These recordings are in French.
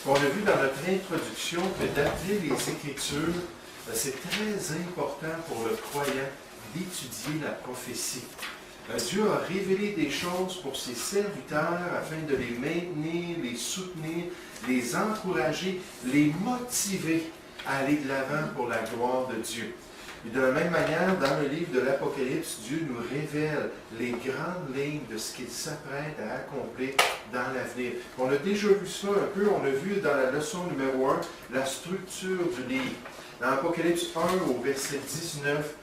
On a vu dans notre introduction que d'appeler les Écritures, c'est très important pour le croyant d'étudier la prophétie. Dieu a révélé des choses pour ses serviteurs afin de les maintenir, les soutenir, les encourager, les motiver à aller de l'avant pour la gloire de Dieu. Et de la même manière, dans le livre de l'Apocalypse, Dieu nous révèle les grandes lignes de ce qu'il s'apprête à accomplir dans l'avenir. On a déjà vu ça un peu, on a vu dans la leçon numéro 1 la structure du livre. Dans l'Apocalypse 1 au verset 19,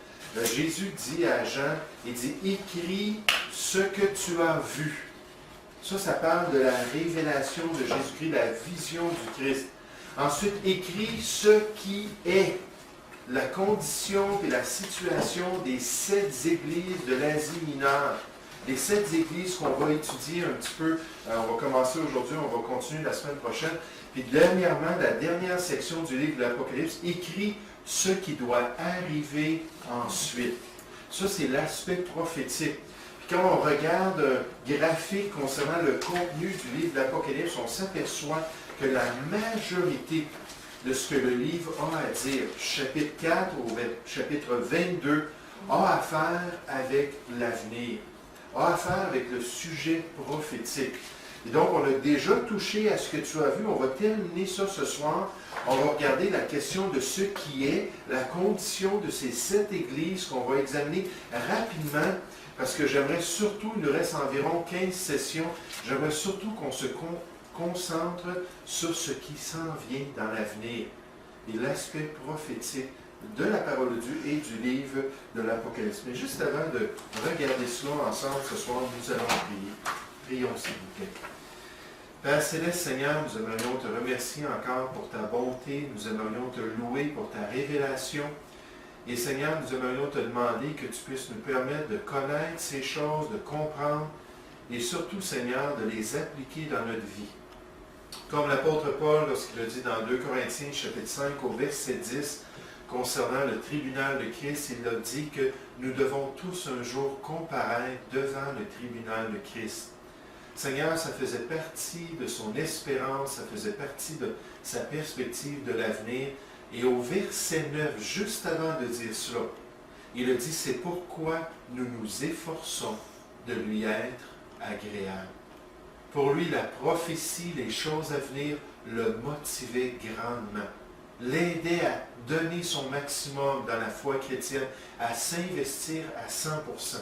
Jésus dit à Jean, il dit « Écris ce que tu as vu ». Ça parle de la révélation de Jésus-Christ, la vision du Christ. Ensuite, écris ce qui est la condition et la situation des 7 églises de l'Asie mineure. Les 7 églises qu'on va étudier un petit peu, on va commencer aujourd'hui, on va continuer la semaine prochaine. Puis dernièrement, la dernière section du livre de l'Apocalypse écrit ce qui doit arriver ensuite. Ça, c'est l'aspect prophétique. Puis quand on regarde un graphique concernant le contenu du livre de l'Apocalypse, on s'aperçoit que la majorité de ce que le livre a à dire, chapitre 4 au chapitre 22, a à faire avec l'avenir, a à faire avec le sujet prophétique. Et donc, on a déjà touché à ce que tu as vu. On va terminer ça ce soir. On va regarder la question de ce qui est la condition de ces 7 églises qu'on va examiner rapidement, parce que j'aimerais surtout, il nous reste environ 15 sessions, j'aimerais surtout qu'on se concentre sur ce qui s'en vient dans l'avenir et l'aspect prophétique de la parole de Dieu et du livre de l'Apocalypse. Mais juste avant de regarder cela ensemble ce soir, nous allons prier. Prions s'il vous plaît. Père Céleste, Seigneur, nous aimerions te remercier encore pour ta bonté, nous aimerions te louer pour ta révélation. Et Seigneur, nous aimerions te demander que tu puisses nous permettre de connaître ces choses, de comprendre, et surtout, Seigneur, de les appliquer dans notre vie. Comme l'apôtre Paul, lorsqu'il a dit dans 2 Corinthiens, chapitre 5, au verset 10, concernant le tribunal de Christ, il a dit que nous devons tous un jour comparaître devant le tribunal de Christ. Seigneur, ça faisait partie de son espérance, ça faisait partie de sa perspective de l'avenir. Et au verset 9, juste avant de dire cela, il a dit, c'est pourquoi nous nous efforçons de lui être agréable. Pour lui, la prophétie, les choses à venir, le motivait grandement. L'aidait à donner son maximum dans la foi chrétienne, à s'investir à 100%.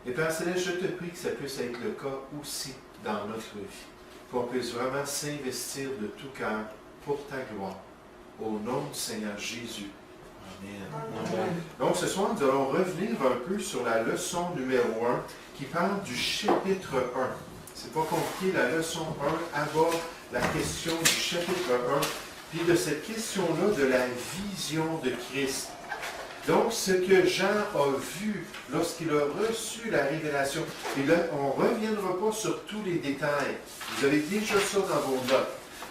Et Père Céleste, je te prie que ça puisse être le cas aussi dans notre vie. Qu'on puisse vraiment s'investir de tout cœur pour ta gloire. Au nom du Seigneur Jésus. Amen. Amen. Donc ce soir, nous allons revenir un peu sur la leçon numéro 1 qui parle du chapitre 1. C'est pas compliqué, la leçon 1 aborde la question du chapitre 1, puis de cette question-là de la vision de Christ. Donc, ce que Jean a vu lorsqu'il a reçu la révélation, et là, on ne reviendra pas sur tous les détails. Vous avez déjà ça dans vos notes.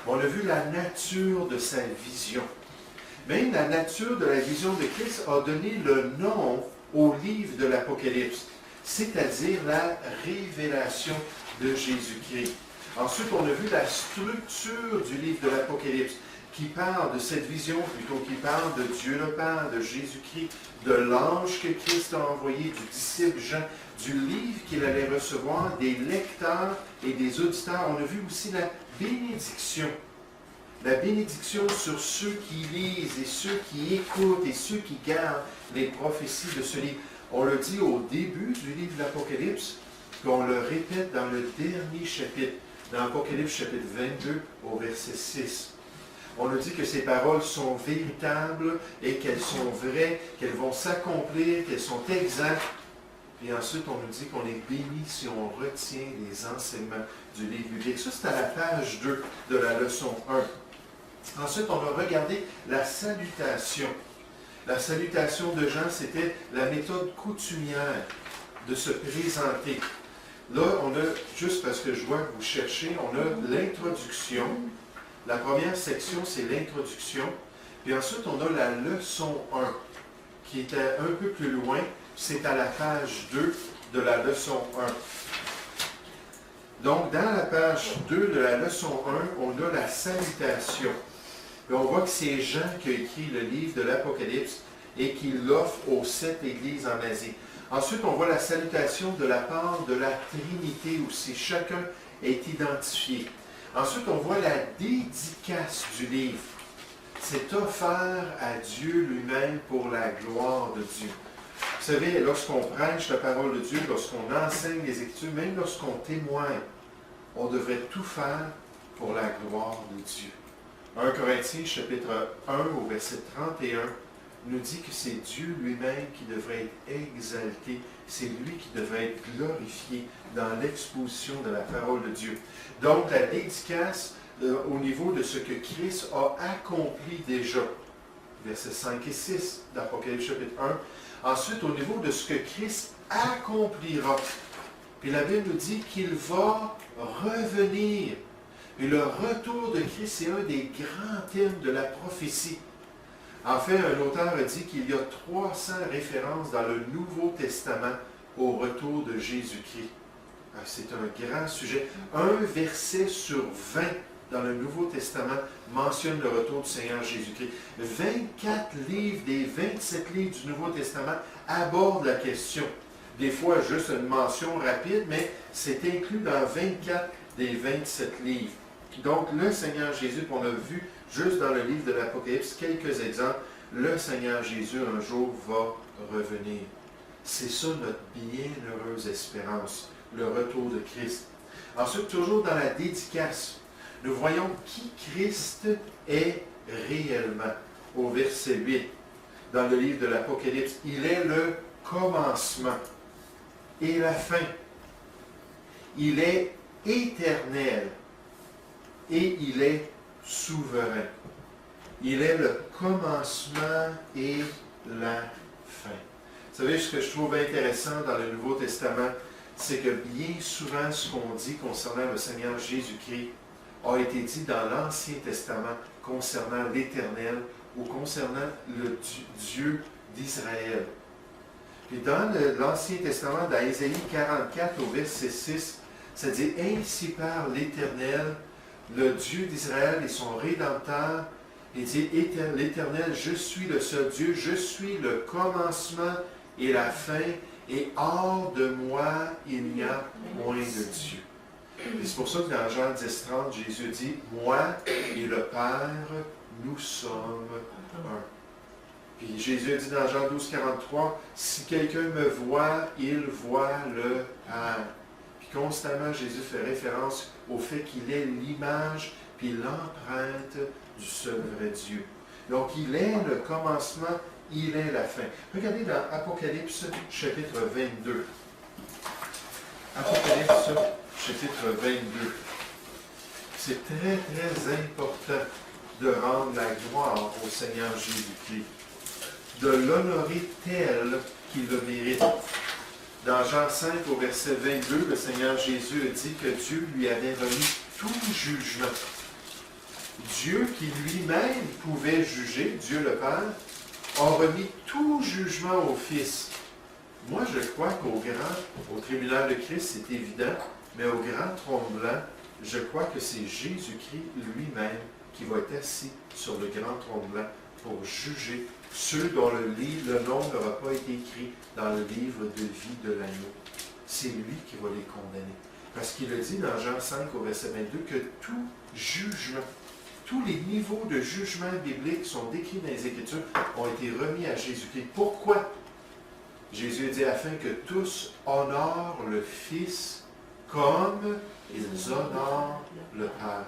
On a vu la nature de sa vision. Même la nature de la vision de Christ a donné le nom au livre de l'Apocalypse, c'est-à-dire la révélation de Jésus-Christ. Ensuite, on a vu la structure du livre de l'Apocalypse, qui parle de cette vision, plutôt qui parle de Dieu le Père, de Jésus-Christ, de l'ange que Christ a envoyé, du disciple Jean, du livre qu'il allait recevoir, des lecteurs et des auditeurs. On a vu aussi la bénédiction. La bénédiction sur ceux qui lisent et ceux qui écoutent et ceux qui gardent les prophéties de ce livre. On le dit au début du livre de l'Apocalypse, qu'on le répète dans le dernier chapitre, dans l'Apocalypse chapitre 22 au verset 6. On nous dit que ces paroles sont véritables et qu'elles sont vraies, qu'elles vont s'accomplir, qu'elles sont exactes. Et ensuite, on nous dit qu'on est béni si on retient les enseignements du livre biblique. Ça, c'est à la page 2 de la leçon 1. Ensuite, on a regardé la salutation. La salutation de Jean, c'était la méthode coutumière de se présenter. Là, on a, juste parce que je vois que vous cherchez, on a l'introduction. La première section, c'est l'introduction. Puis ensuite, on a la leçon 1, qui était un peu plus loin. C'est à la page 2 de la leçon 1. Donc, dans la page 2 de la leçon 1, on a la salutation. Et on voit que c'est Jean qui a écrit le livre de l'Apocalypse et qui l'offre aux 7 églises en Asie. Ensuite, on voit la salutation de la part de la Trinité aussi. Chacun est identifié. Ensuite, on voit la dédicace du livre. C'est offert à Dieu lui-même pour la gloire de Dieu. Vous savez, lorsqu'on prêche la parole de Dieu, lorsqu'on enseigne les Écritures, même lorsqu'on témoigne, on devrait tout faire pour la gloire de Dieu. 1 Corinthiens, chapitre 1, au verset 31, nous dit que c'est Dieu lui-même qui devrait être exalté. C'est lui qui devrait être glorifié dans l'exposition de la parole de Dieu. Donc, la dédicace au niveau de ce que Christ a accompli déjà. Versets 5 et 6 d'Apocalypse chapitre 1. Ensuite, au niveau de ce que Christ accomplira. Puis la Bible nous dit qu'il va revenir. Et le retour de Christ, c'est un des grands thèmes de la prophétie. En fait, un auteur a dit qu'il y a 300 références dans le Nouveau Testament au retour de Jésus-Christ. C'est un grand sujet. Un verset sur 20 dans le Nouveau Testament mentionne le retour du Seigneur Jésus-Christ. 24 livres des 27 livres du Nouveau Testament abordent la question. Des fois, juste une mention rapide, mais c'est inclus dans 24 des 27 livres. Donc, le Seigneur Jésus, on a vu juste dans le livre de l'Apocalypse, quelques exemples, le Seigneur Jésus un jour va revenir. C'est ça notre bienheureuse espérance, le retour de Christ. Ensuite, toujours dans la dédicace, nous voyons qui Christ est réellement. Au verset 8, dans le livre de l'Apocalypse, il est le commencement et la fin. Il est éternel et il est souverain. Il est le commencement et la fin. Vous savez, ce que je trouve intéressant dans le Nouveau Testament, c'est que bien souvent, ce qu'on dit concernant le Seigneur Jésus-Christ a été dit dans l'Ancien Testament concernant l'Éternel ou concernant le Dieu d'Israël. Puis dans l'Ancien Testament, dans Ésaïe 44 au verset 6, ça dit « Ainsi parle l'Éternel, le Dieu d'Israël et son Rédempteur. Il dit « L'Éternel, je suis le seul Dieu, je suis le commencement et la fin, et hors de moi, il n'y a point de Dieu. » Et c'est pour ça que dans Jean 10, 30, Jésus dit « Moi et le Père, nous sommes un. » Puis Jésus a dit dans Jean 12, 43, « Si quelqu'un me voit, il voit le Père. » Puis constamment, Jésus fait référence au fait qu'il est l'image puis l'empreinte du seul vrai Dieu. Donc, il est le commencement, il est la fin. Regardez dans Apocalypse, chapitre 22. Apocalypse, chapitre 22. C'est très, très important de rendre la gloire au Seigneur Jésus-Christ, de l'honorer tel qu'il le mérite. Dans Jean 5, au verset 22, le Seigneur Jésus a dit que Dieu lui avait remis tout jugement. Dieu qui lui-même pouvait juger, Dieu le Père, a remis tout jugement au Fils. Moi, je crois au tribunal de Christ, c'est évident, mais au grand trône blanc, je crois que c'est Jésus-Christ lui-même qui va être assis sur le grand trône blanc pour juger ceux dont le nom n'aura pas été écrit dans le livre de vie de l'agneau. C'est lui qui va les condamner. Parce qu'il a dit dans Jean 5 au verset 22 que tout jugement, tous les niveaux de jugement biblique qui sont décrits dans les Écritures ont été remis à Jésus-Christ. Pourquoi? Jésus a dit afin que tous honorent le Fils comme ils honorent le Père.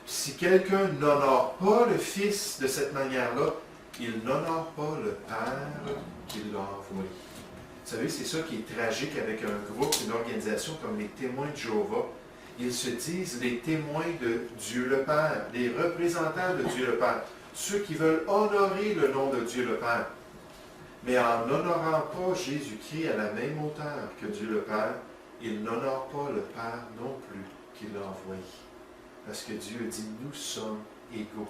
Si quelqu'un n'honore pas le Fils de cette manière-là, il n'honore pas le Père qui l'a envoyé. Vous savez, c'est ça qui est tragique avec un groupe, une organisation comme les Témoins de Jéhovah. Ils se disent les témoins de Dieu le Père, les représentants de Dieu le Père, ceux qui veulent honorer le nom de Dieu le Père. Mais en n'honorant pas Jésus-Christ à la même hauteur que Dieu le Père, ils n'honorent pas le Père non plus qui l'a envoyé. Parce que Dieu dit, nous sommes égaux,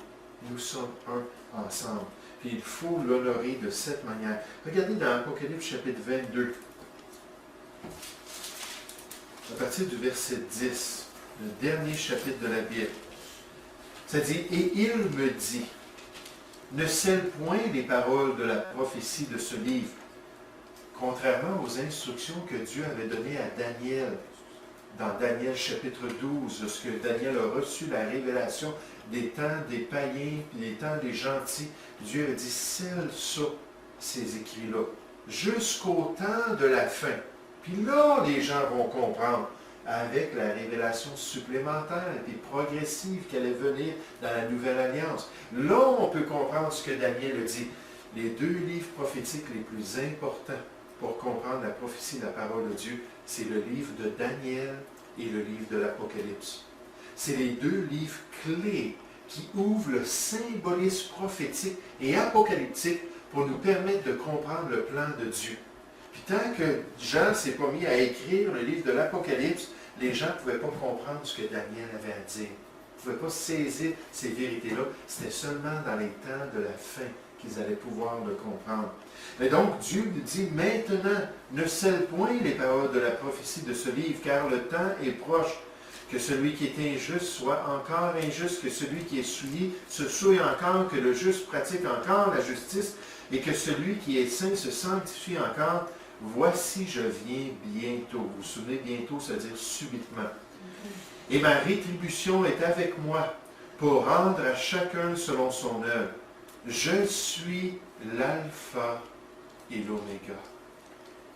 nous sommes un ensemble. Puis il faut l'honorer de cette manière. Regardez dans Apocalypse chapitre 22. à partir du verset 10, le dernier chapitre de la Bible. Ça dit, « Et il me dit, ne scelle point les paroles de la prophétie de ce livre, contrairement aux instructions que Dieu avait données à Daniel, dans Daniel chapitre 12, lorsque Daniel a reçu la révélation des temps des païens, puis des temps des gentils, Dieu a dit, scelle ça, ces écrits-là, jusqu'au temps de la fin. Puis là, les gens vont comprendre, avec la révélation supplémentaire et progressive qui allait venir dans la Nouvelle Alliance. Là, on peut comprendre ce que Daniel a dit. Les deux livres prophétiques les plus importants pour comprendre la prophétie de la parole de Dieu, c'est le livre de Daniel et le livre de l'Apocalypse. C'est les deux livres clés qui ouvrent le symbolisme prophétique et apocalyptique pour nous permettre de comprendre le plan de Dieu. Puis tant que Jean ne s'est pas mis à écrire le livre de l'Apocalypse, les gens ne pouvaient pas comprendre ce que Daniel avait à dire. Ils ne pouvaient pas saisir ces vérités-là. C'était seulement dans les temps de la fin qu'ils allaient pouvoir le comprendre. Mais donc, Dieu nous dit, maintenant, ne scelle point les paroles de la prophétie de ce livre, car le temps est proche. Que celui qui est injuste soit encore injuste, que celui qui est souillé se souille encore, que le juste pratique encore la justice, et que celui qui est saint se sanctifie encore. Voici, je viens bientôt. Vous vous souvenez, bientôt, ça veut dire subitement. Et ma rétribution est avec moi pour rendre à chacun selon son œuvre. Je suis l'alpha et l'oméga.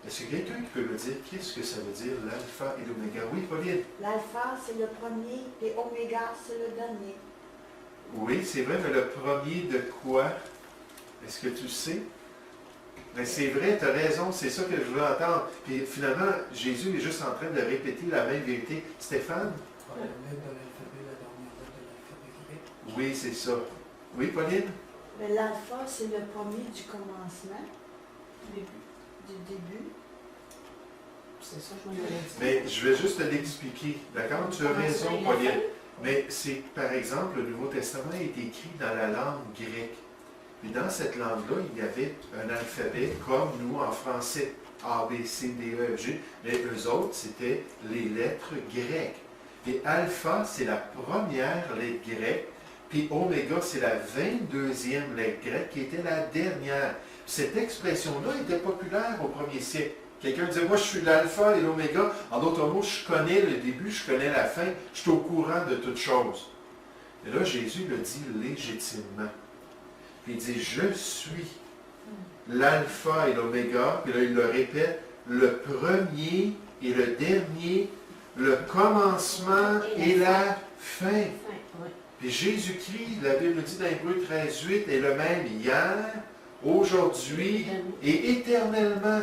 Est-ce que quelqu'un qui peut me dire qu'est-ce que ça veut dire l'alpha et l'oméga? Oui, Pauline? L'alpha, c'est le premier, et oméga, c'est le dernier. Oui, c'est vrai, mais le premier de quoi? Est-ce que tu sais? Mais c'est vrai, tu as raison, c'est ça que je voulais entendre. Puis finalement, Jésus est juste en train de répéter la même vérité. Stéphane? La lettre de l'alphabet, la dernière lettre de l'alphabet grec. Oui, c'est ça. Oui, Pauline? Mais l'alpha, c'est le premier du commencement, du début. C'est ça, je me l'avais dit. Mais je vais juste te l'expliquer. D'accord? Tu as raison, Pauline. Mais c'est, par exemple, le Nouveau Testament est écrit dans la langue grecque. Et dans cette langue-là, il y avait un alphabet comme nous en français. A, B, C, D, E, F, G. Mais eux autres, c'était les lettres grecques. Et alpha, c'est la première lettre grecque. Puis oméga, c'est la 22e lettre grecque qui était la dernière. Cette expression-là était populaire au 1er siècle. Quelqu'un disait, moi je suis l'alpha et l'oméga. En d'autres mots, je connais le début, je connais la fin, je suis au courant de toutes choses. Et là, Jésus le dit légitimement. Puis il dit, je suis l'alpha et l'oméga. Puis là, il le répète, le premier et le dernier, le commencement et la fin. Puis Jésus-Christ, la Bible dit dans Hébreux 13:8, est le même hier, aujourd'hui et éternellement.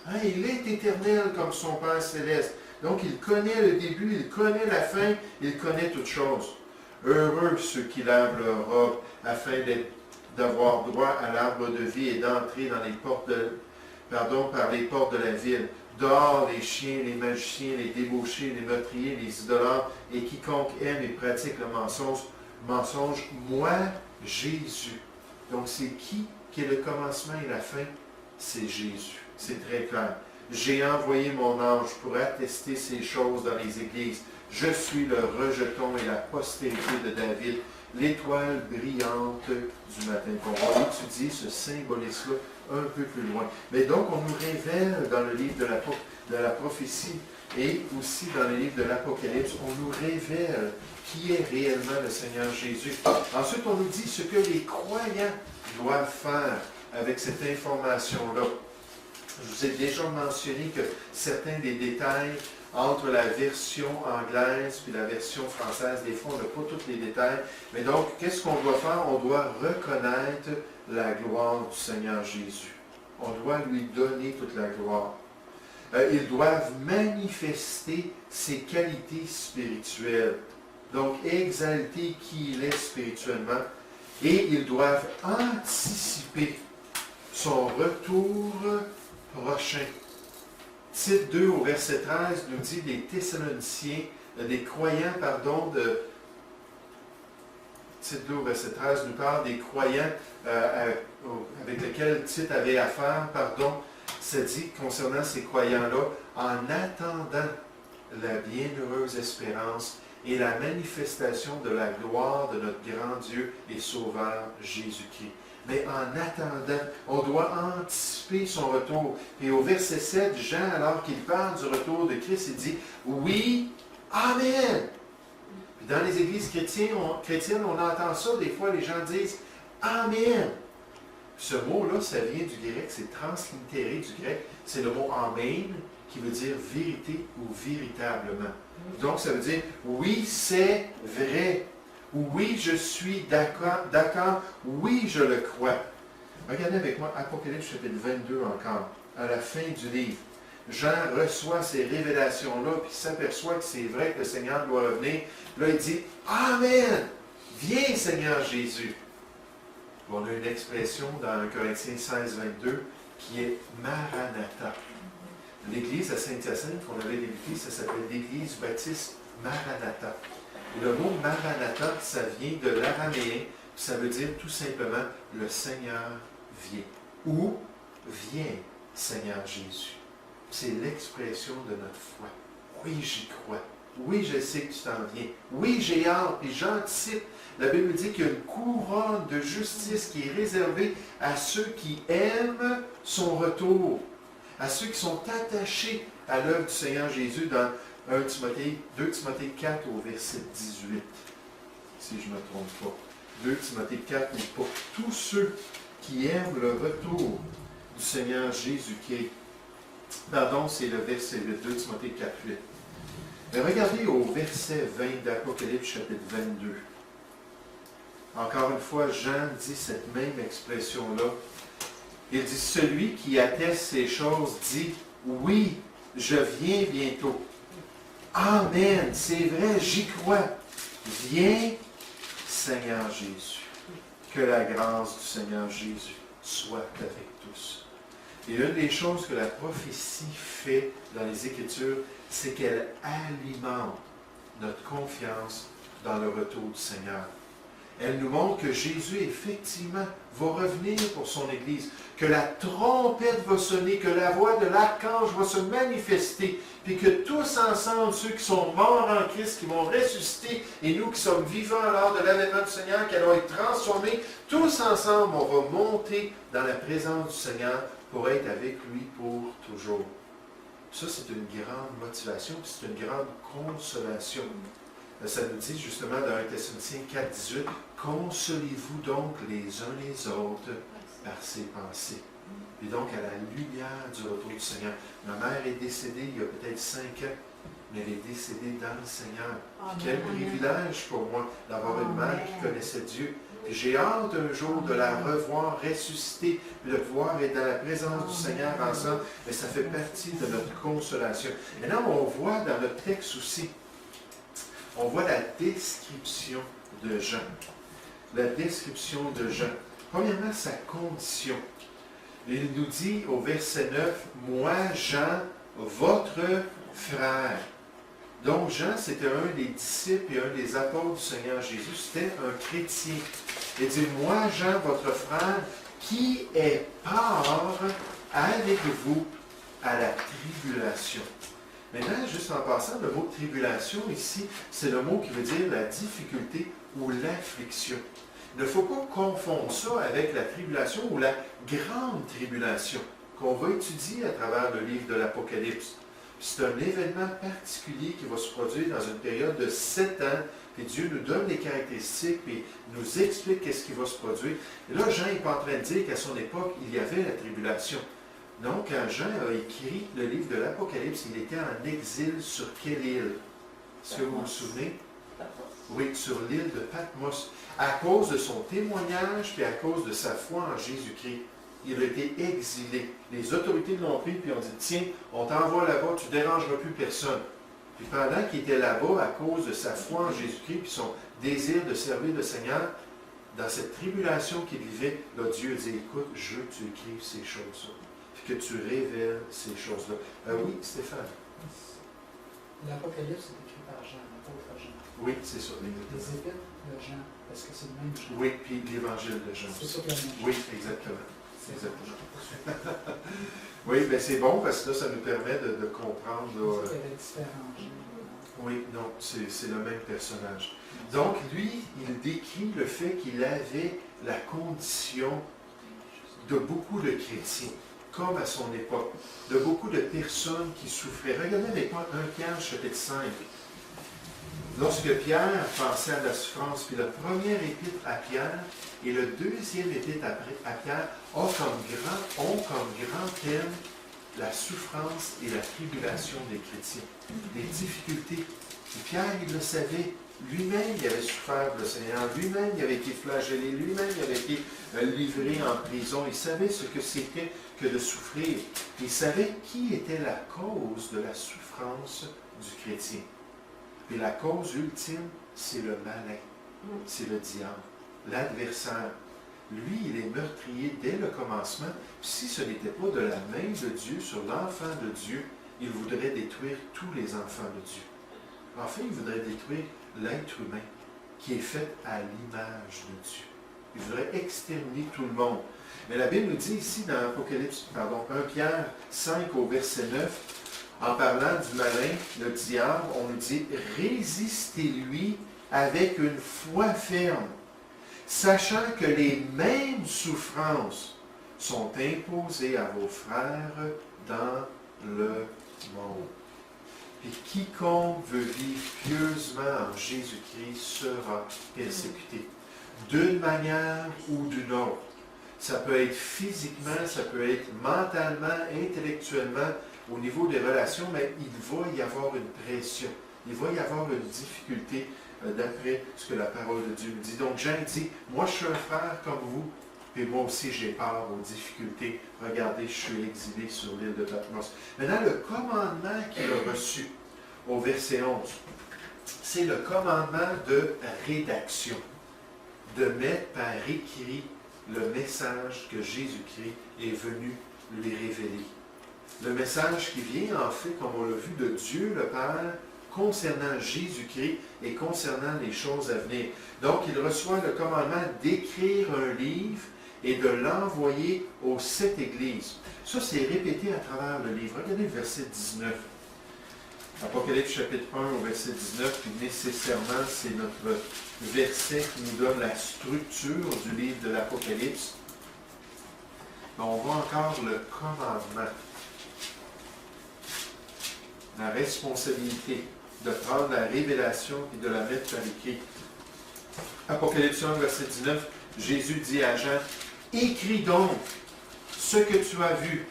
Hein, il est éternel comme son Père céleste. Donc il connaît le début, il connaît la fin, il connaît toutes choses. Heureux ceux qui lavent leur robe afin d'avoir droit à l'arbre de vie et d'entrer dans les portes par les portes de la ville. Dehors les chiens, les magiciens, les débauchés, les meurtriers, les idolâtres et quiconque aime et pratique le mensonge, moi, Jésus. Donc c'est qui est le commencement et la fin? C'est Jésus. C'est très clair. J'ai envoyé mon ange pour attester ces choses dans les églises. Je suis le rejeton et la postérité de David, l'étoile brillante du matin. On va étudier ce symbolisme-là un peu plus loin. Mais donc, on nous révèle dans le livre de la prophétie et aussi dans le livre de l'Apocalypse, on nous révèle qui est réellement le Seigneur Jésus. Ensuite, on nous dit ce que les croyants doivent faire avec cette information-là. Je vous ai déjà mentionné que certains des détails entre la version anglaise et la version française, des fois, on n'a pas tous les détails. Mais donc, qu'est-ce qu'on doit faire? On doit reconnaître la gloire du Seigneur Jésus. On doit lui donner toute la gloire. Ils doivent manifester ses qualités spirituelles. Donc, exalter qui il est spirituellement. Et ils doivent anticiper son retour prochain. Titre 2 au verset 13 nous dit des Thessaloniciens, des croyants, Titre 2 au verset 13 nous parle des croyants avec lesquels Tite avait affaire, ça dit concernant ces croyants-là, en attendant la bienheureuse espérance et la manifestation de la gloire de notre grand Dieu et Sauveur Jésus-Christ. Mais en attendant, on doit anticiper son retour. Et au verset 7, Jean, alors qu'il parle du retour de Christ, il dit « Oui, Amen ». Puis dans les églises chrétiennes, on entend ça. Des fois, les gens disent « Amen ». Ce mot-là, ça vient du grec, c'est translittéré du grec. C'est le mot « Amen » qui veut dire « vérité » ou « véritablement ». Donc, ça veut dire « Oui, c'est vrai ». Oui, je suis d'accord. Oui, je le crois. Regardez avec moi Apocalypse chapitre 22 encore, à la fin du livre. Jean reçoit ces révélations-là, puis s'aperçoit que c'est vrai que le Seigneur doit revenir. Là, il dit « Amen! Viens, Seigneur Jésus! » On a une expression dans 1 Corinthiens 16, 22 qui est « Maranatha ». L'église à Saint-Hyacinthe qu'on avait débuté, ça s'appelle l'Église baptiste Maranatha. Et le mot Maranatha, ça vient de l'araméen, ça veut dire tout simplement « le Seigneur vient » ou « viens, Seigneur Jésus ». C'est l'expression de notre foi. Oui, j'y crois. Oui, je sais que tu t'en viens. Oui, j'ai hâte, puis j'anticipe. La Bible dit qu'il y a une couronne de justice qui est réservée à ceux qui aiment son retour, à ceux qui sont attachés à l'œuvre du Seigneur Jésus dans 2 Timothée 4 au verset 18, si je ne me trompe pas. 2 Timothée 4, mais pour tous ceux qui aiment le retour du Seigneur Jésus-Christ. Pardon, c'est le verset 8, 2 Timothée 4, 8. Mais regardez au verset 20 d'Apocalypse chapitre 22. Encore une fois, Jean dit cette même expression-là. Il dit, celui qui atteste ces choses dit, oui, je viens bientôt. Amen, c'est vrai, j'y crois. Viens, Seigneur Jésus. Que la grâce du Seigneur Jésus soit avec tous. Et une des choses que la prophétie fait dans les Écritures, c'est qu'elle alimente notre confiance dans le retour du Seigneur. Elle nous montre que Jésus, effectivement, va revenir pour son Église, que la trompette va sonner, que la voix de l'archange va se manifester, puis que tous ensemble, ceux qui sont morts en Christ, qui vont ressusciter, et nous qui sommes vivants lors de l'avènement du Seigneur, qui allons être transformés, tous ensemble, on va monter dans la présence du Seigneur pour être avec lui pour toujours. Ça, c'est une grande motivation, puis c'est une grande consolation. Ça nous dit justement dans 1 Thessaloniciens 4, 18, « Consolez-vous donc les uns les autres par ces pensées. » Et donc, à la lumière du retour du Seigneur. Ma mère est décédée il y a peut-être 5 ans, mais elle est décédée dans le Seigneur. Puis quel privilège pour moi d'avoir une mère qui connaissait Dieu. Et j'ai hâte un jour de la revoir ressusciter, de pouvoir être dans la présence du Seigneur ensemble, mais ça fait partie de notre consolation. Maintenant, on voit dans le texte aussi, on voit la description de Jean. La description de Jean. Premièrement, sa condition. Il nous dit au verset 9, « Moi, Jean, votre frère. » Donc, Jean, c'était un des disciples et un des apôtres du Seigneur Jésus. C'était un chrétien. Il dit, « Moi, Jean, votre frère, qui est part avec vous à la tribulation. » Maintenant, juste en passant, le mot tribulation ici, c'est le mot qui veut dire la difficulté ou l'affliction. Il ne faut pas confondre ça avec la tribulation ou la grande tribulation qu'on va étudier à travers le livre de l'Apocalypse. C'est un événement particulier qui va se produire dans une période de 7 ans, puis Dieu nous donne les caractéristiques, puis nous explique qu'est-ce qui va se produire. Et là, Jean n'est pas en train de dire qu'à son époque, il y avait la tribulation. Non, quand Jean a écrit le livre de l'Apocalypse, il était en exil sur quelle île? Est-ce que vous vous souvenez? Oui, sur l'île de Patmos. À cause de son témoignage, puis à cause de sa foi en Jésus-Christ. Il a été exilé. Les autorités l'ont pris, puis ont dit, tiens, on t'envoie là-bas, tu ne dérangeras plus personne. Puis pendant qu'il était là-bas, à cause de sa foi en Jésus-Christ, puis son désir de servir le Seigneur, dans cette tribulation qu'il vivait, là, Dieu dit, écoute, je veux que tu écrives ces choses-là, puis que tu révèles ces choses-là. Oui, Stéphane. L'Apocalypse est écrit par Jean, l'apôtre Jean. Oui, c'est ça. Les épîtres de Jean, parce que c'est le même Jean. Oui, puis l'Évangile de Jean. C'est ça que la même Oui, exactement. Exactement. Oui, bien c'est bon parce que là, ça nous permet de comprendre. Là, Il y avait différents genres. oui, non, c'est le même personnage. Donc, lui, il décrit le fait qu'il avait la condition de beaucoup de chrétiens, comme à son époque, de beaucoup de personnes qui souffraient. Regardez avec moi 1 Pierre, chapitre 5. Lorsque Pierre pensait à la souffrance, puis la première épître à Pierre et le deuxième épître à Pierre ont comme grand thème la souffrance et la tribulation des chrétiens, des difficultés. Et Pierre, il le savait. Lui-même, il avait souffert pour le Seigneur. Lui-même, il avait été flagellé. Lui-même, il avait été livré en prison. Il savait ce que c'était que de souffrir. Il savait qui était la cause de la souffrance du chrétien. Et la cause ultime, c'est le malin. C'est le diable, l'adversaire. Lui, il est meurtrier dès le commencement. Puis si ce n'était pas de la main de Dieu sur l'enfant de Dieu, il voudrait détruire tous les enfants de Dieu. En fait, il voudrait détruire l'être humain qui est fait à l'image de Dieu. Il voudrait exterminer tout le monde. Mais la Bible nous dit ici dans Apocalypse, 1 Pierre 5 au verset 9, en parlant du malin, le diable, on nous dit « Résistez-lui avec une foi ferme, sachant que les mêmes souffrances sont imposées à vos frères dans le monde. Et quiconque veut vivre pieusement en Jésus-Christ sera persécuté, d'une manière ou d'une autre. Ça peut être physiquement, ça peut être mentalement, intellectuellement, au niveau des relations, mais il va y avoir une pression. Il va y avoir une difficulté d'après ce que la parole de Dieu nous dit. Donc Jean dit, moi je suis un frère comme vous, et moi aussi j'ai peur aux difficultés. Regardez, je suis exilé sur l'île de Patmos. Maintenant, le commandement qu'il a reçu au verset 11, c'est le commandement de rédaction, de mettre par écrit le message que Jésus-Christ est venu lui révéler. Le message qui vient, en fait, comme on l'a vu, de Dieu le Père, concernant Jésus-Christ et concernant les choses à venir. Donc, il reçoit le commandement d'écrire un livre et de l'envoyer aux 7 églises. Ça, c'est répété à travers le livre. Regardez le verset 19. Apocalypse chapitre 1 au verset 19, puis nécessairement, c'est notre verset qui nous donne la structure du livre de l'Apocalypse. On voit encore le commandement. La responsabilité de prendre la révélation et de la mettre par écrit. Apocalypse 1, verset 19, Jésus dit à Jean, « Écris donc ce que tu as vu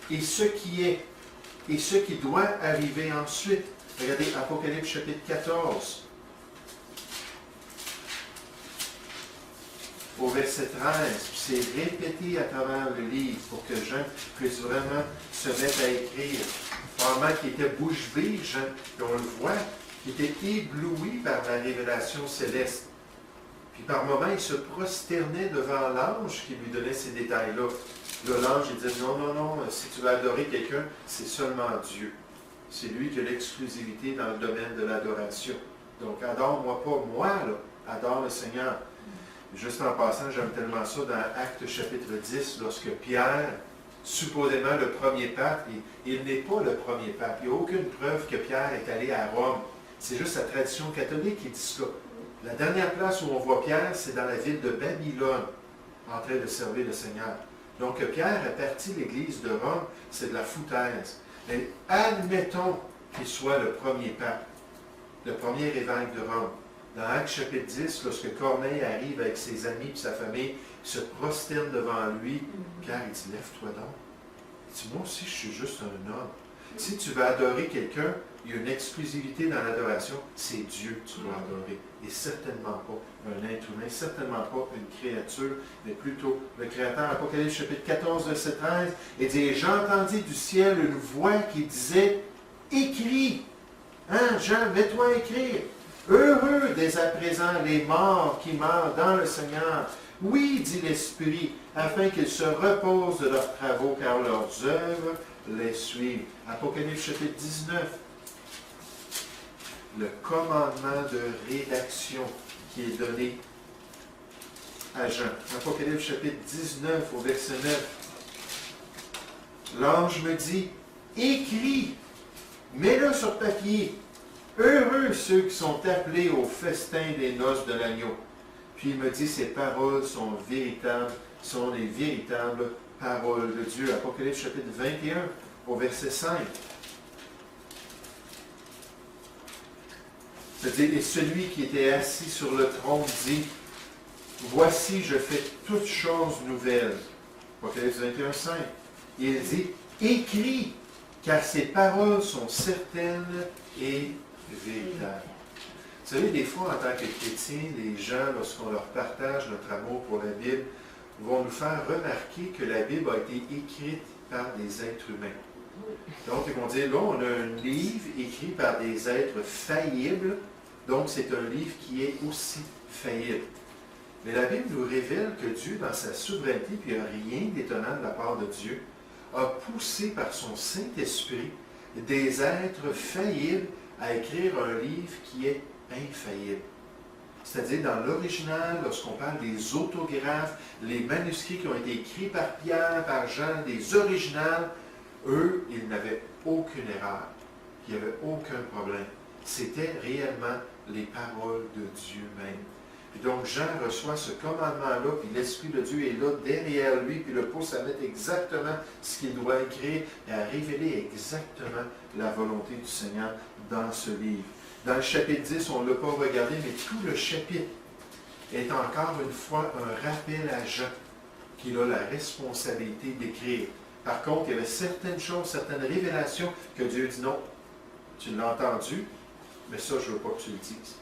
et ce qui est et ce qui doit arriver ensuite. » Regardez Apocalypse chapitre 14. Au verset 13, c'est répété à travers le livre pour que Jean puisse vraiment se mettre à écrire. Probablement qu'il était bouche bée, Jean, et on le voit, qu'il était ébloui par la révélation céleste. Puis par moments, il se prosternait devant l'ange qui lui donnait ces détails-là. Là, l'ange, il dit, non, non, non, si tu veux adorer quelqu'un, c'est seulement Dieu. C'est lui qui a l'exclusivité dans le domaine de l'adoration. Donc, adore-moi pas, moi, là, adore le Seigneur. Juste en passant, j'aime tellement ça dans Actes chapitre 10, lorsque Pierre, supposément le premier pape, et il n'est pas le premier pape. Il n'y a aucune preuve que Pierre est allé à Rome. C'est juste la tradition catholique qui dit ça. La dernière place où on voit Pierre, c'est dans la ville de Babylone, en train de servir le Seigneur. Donc Pierre a parti l'église de Rome, c'est de la foutaise. Mais admettons qu'il soit le premier pape, le premier évêque de Rome. Dans Actes chapitre 10, lorsque Corneille arrive avec ses amis et sa famille, il se prosterne devant lui, Pierre il dit, lève-toi donc. Il dit, moi aussi je suis juste un homme. Si tu veux adorer quelqu'un, il y a une exclusivité dans l'adoration, c'est Dieu que tu dois adorer. Et certainement pas un être humain, certainement pas une créature, mais plutôt le Créateur. Apocalypse chapitre 14, verset 13, il dit, j'entendis du ciel une voix qui disait, écris. Hein, Jean, mets-toi à écrire. Heureux dès à présent les morts qui meurent dans le Seigneur. Oui, dit l'Esprit, afin qu'ils se reposent de leurs travaux, car leurs œuvres les suivent. Apocalypse chapitre 19. Le commandement de rédaction qui est donné à Jean. Apocalypse chapitre 19 au verset 9. L'ange me dit, écris, mets-le sur papier. Heureux ceux qui sont appelés au festin des noces de l'agneau. Puis il me dit, ces paroles sont véritables, sont les véritables paroles de Dieu. Apocalypse chapitre 21 au verset 5. C'est-à-dire, et celui qui était assis sur le trône dit, voici, je fais toutes choses nouvelles. Apocalypse 21, 5. Et il dit, écris, car ces paroles sont certaines et véritables. Vous savez, des fois, en tant que chrétiens, les gens, lorsqu'on leur partage notre amour pour la Bible, vont nous faire remarquer que la Bible a été écrite par des êtres humains. Donc, ils vont dire, là, on a un livre écrit par des êtres faillibles, donc c'est un livre qui est aussi faillible. Mais la Bible nous révèle que Dieu, dans sa souveraineté, puis il n'y a rien d'étonnant de la part de Dieu, a poussé par son Saint-Esprit des êtres faillibles à écrire un livre qui est infaillible. C'est-à-dire, dans l'original, lorsqu'on parle des autographes, les manuscrits qui ont été écrits par Pierre, par Jean, des originales, eux, ils n'avaient aucune erreur. Il n'y avait aucun problème. C'était réellement les paroles de Dieu même. Puis donc, Jean reçoit ce commandement-là, puis l'Esprit de Dieu est là derrière lui, puis le pousse à mettre exactement ce qu'il doit écrire et à révéler exactement la volonté du Seigneur dans ce livre. Dans le chapitre 10, on ne l'a pas regardé, mais tout le chapitre est encore une fois un rappel à Jean qu'il a la responsabilité d'écrire. Par contre, il y avait certaines choses, certaines révélations que Dieu dit non, tu l'as entendu, mais ça, je ne veux pas que tu le dises.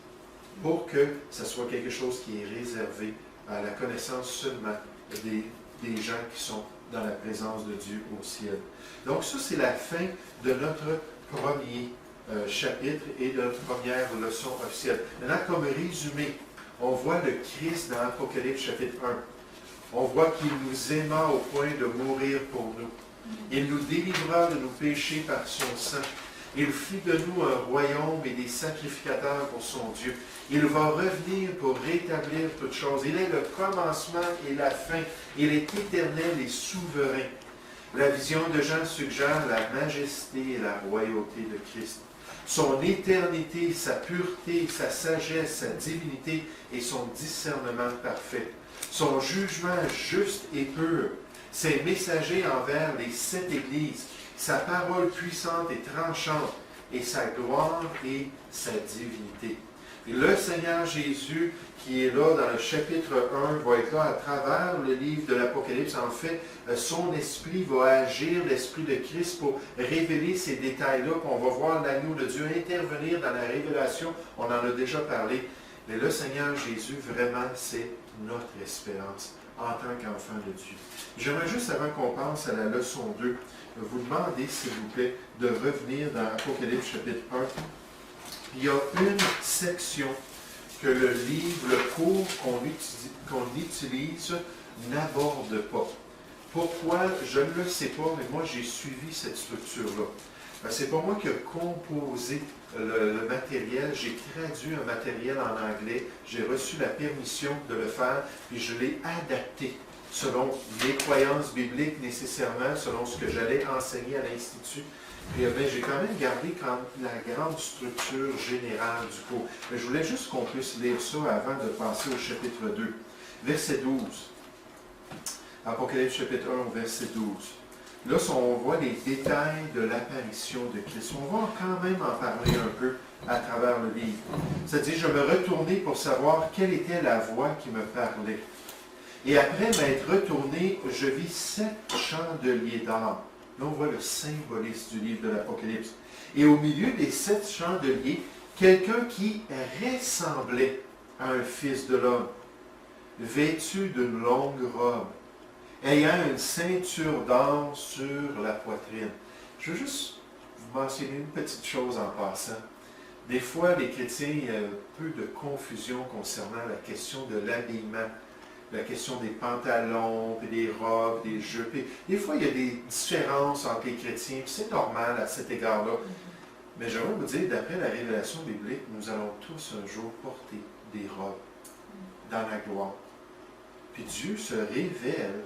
Pour que ce soit quelque chose qui est réservé à la connaissance seulement des gens qui sont dans la présence de Dieu au ciel. Donc ça, c'est la fin de notre premier chapitre et de notre première leçon officielle. Maintenant, comme résumé, on voit le Christ dans Apocalypse chapitre 1. On voit qu'il nous aima au point de mourir pour nous. Il nous délivra de nos péchés par son sang. Il fit de nous un royaume et des sacrificateurs pour son Dieu. Il va revenir pour rétablir toutes choses. Il est le commencement et la fin. Il est éternel et souverain. La vision de Jean suggère la majesté et la royauté de Christ. Son éternité, sa pureté, sa sagesse, sa divinité et son discernement parfait. Son jugement juste et pur. Ses messagers envers les 7 églises. Sa parole puissante et tranchante, et sa gloire et sa divinité. Et le Seigneur Jésus, qui est là dans le chapitre 1, va être là à travers le livre de l'Apocalypse. En fait, son esprit va agir, l'esprit de Christ, pour révéler ces détails-là. On va voir l'agneau de Dieu intervenir dans la révélation. On en a déjà parlé. Mais le Seigneur Jésus, vraiment, c'est notre espérance en tant qu'enfant de Dieu. J'aimerais juste, avant qu'on passe à la leçon 2, vous demander, s'il vous plaît, de revenir dans Apocalypse chapitre 1. Il y a une section que le livre, le cours qu'on utilise n'aborde pas. Pourquoi? Je ne le sais pas, mais moi j'ai suivi cette structure-là. C'est pas moi qui ai composé le matériel, j'ai traduit un matériel en anglais, j'ai reçu la permission de le faire, puis je l'ai adapté selon mes croyances bibliques nécessairement, selon ce que j'allais enseigner à l'Institut. Puis j'ai quand même gardé la grande structure générale du cours. Mais je voulais juste qu'on puisse lire ça avant de passer au chapitre 2. Verset 12. Apocalypse chapitre 1 au verset 12. Là, on voit les détails de l'apparition de Christ. On va quand même en parler un peu à travers le livre. C'est-à-dire, je me retournais pour savoir quelle était la voix qui me parlait. Et après m'être retourné, je vis 7 chandeliers d'or. Là, on voit le symbolisme du livre de l'Apocalypse. Et au milieu des 7 chandeliers, quelqu'un qui ressemblait à un fils de l'homme, vêtu d'une longue robe, ayant une ceinture d'or sur la poitrine. Je veux juste vous mentionner une petite chose en passant. Des fois, les chrétiens, il y a un peu de confusion concernant la question de l'habillement, la question des pantalons, puis des robes, des jupes. Des fois, il y a des différences entre les chrétiens, puis c'est normal à cet égard-là. Mais j'aimerais vous dire, d'après la révélation biblique, nous allons tous un jour porter des robes dans la gloire. Puis Dieu se révèle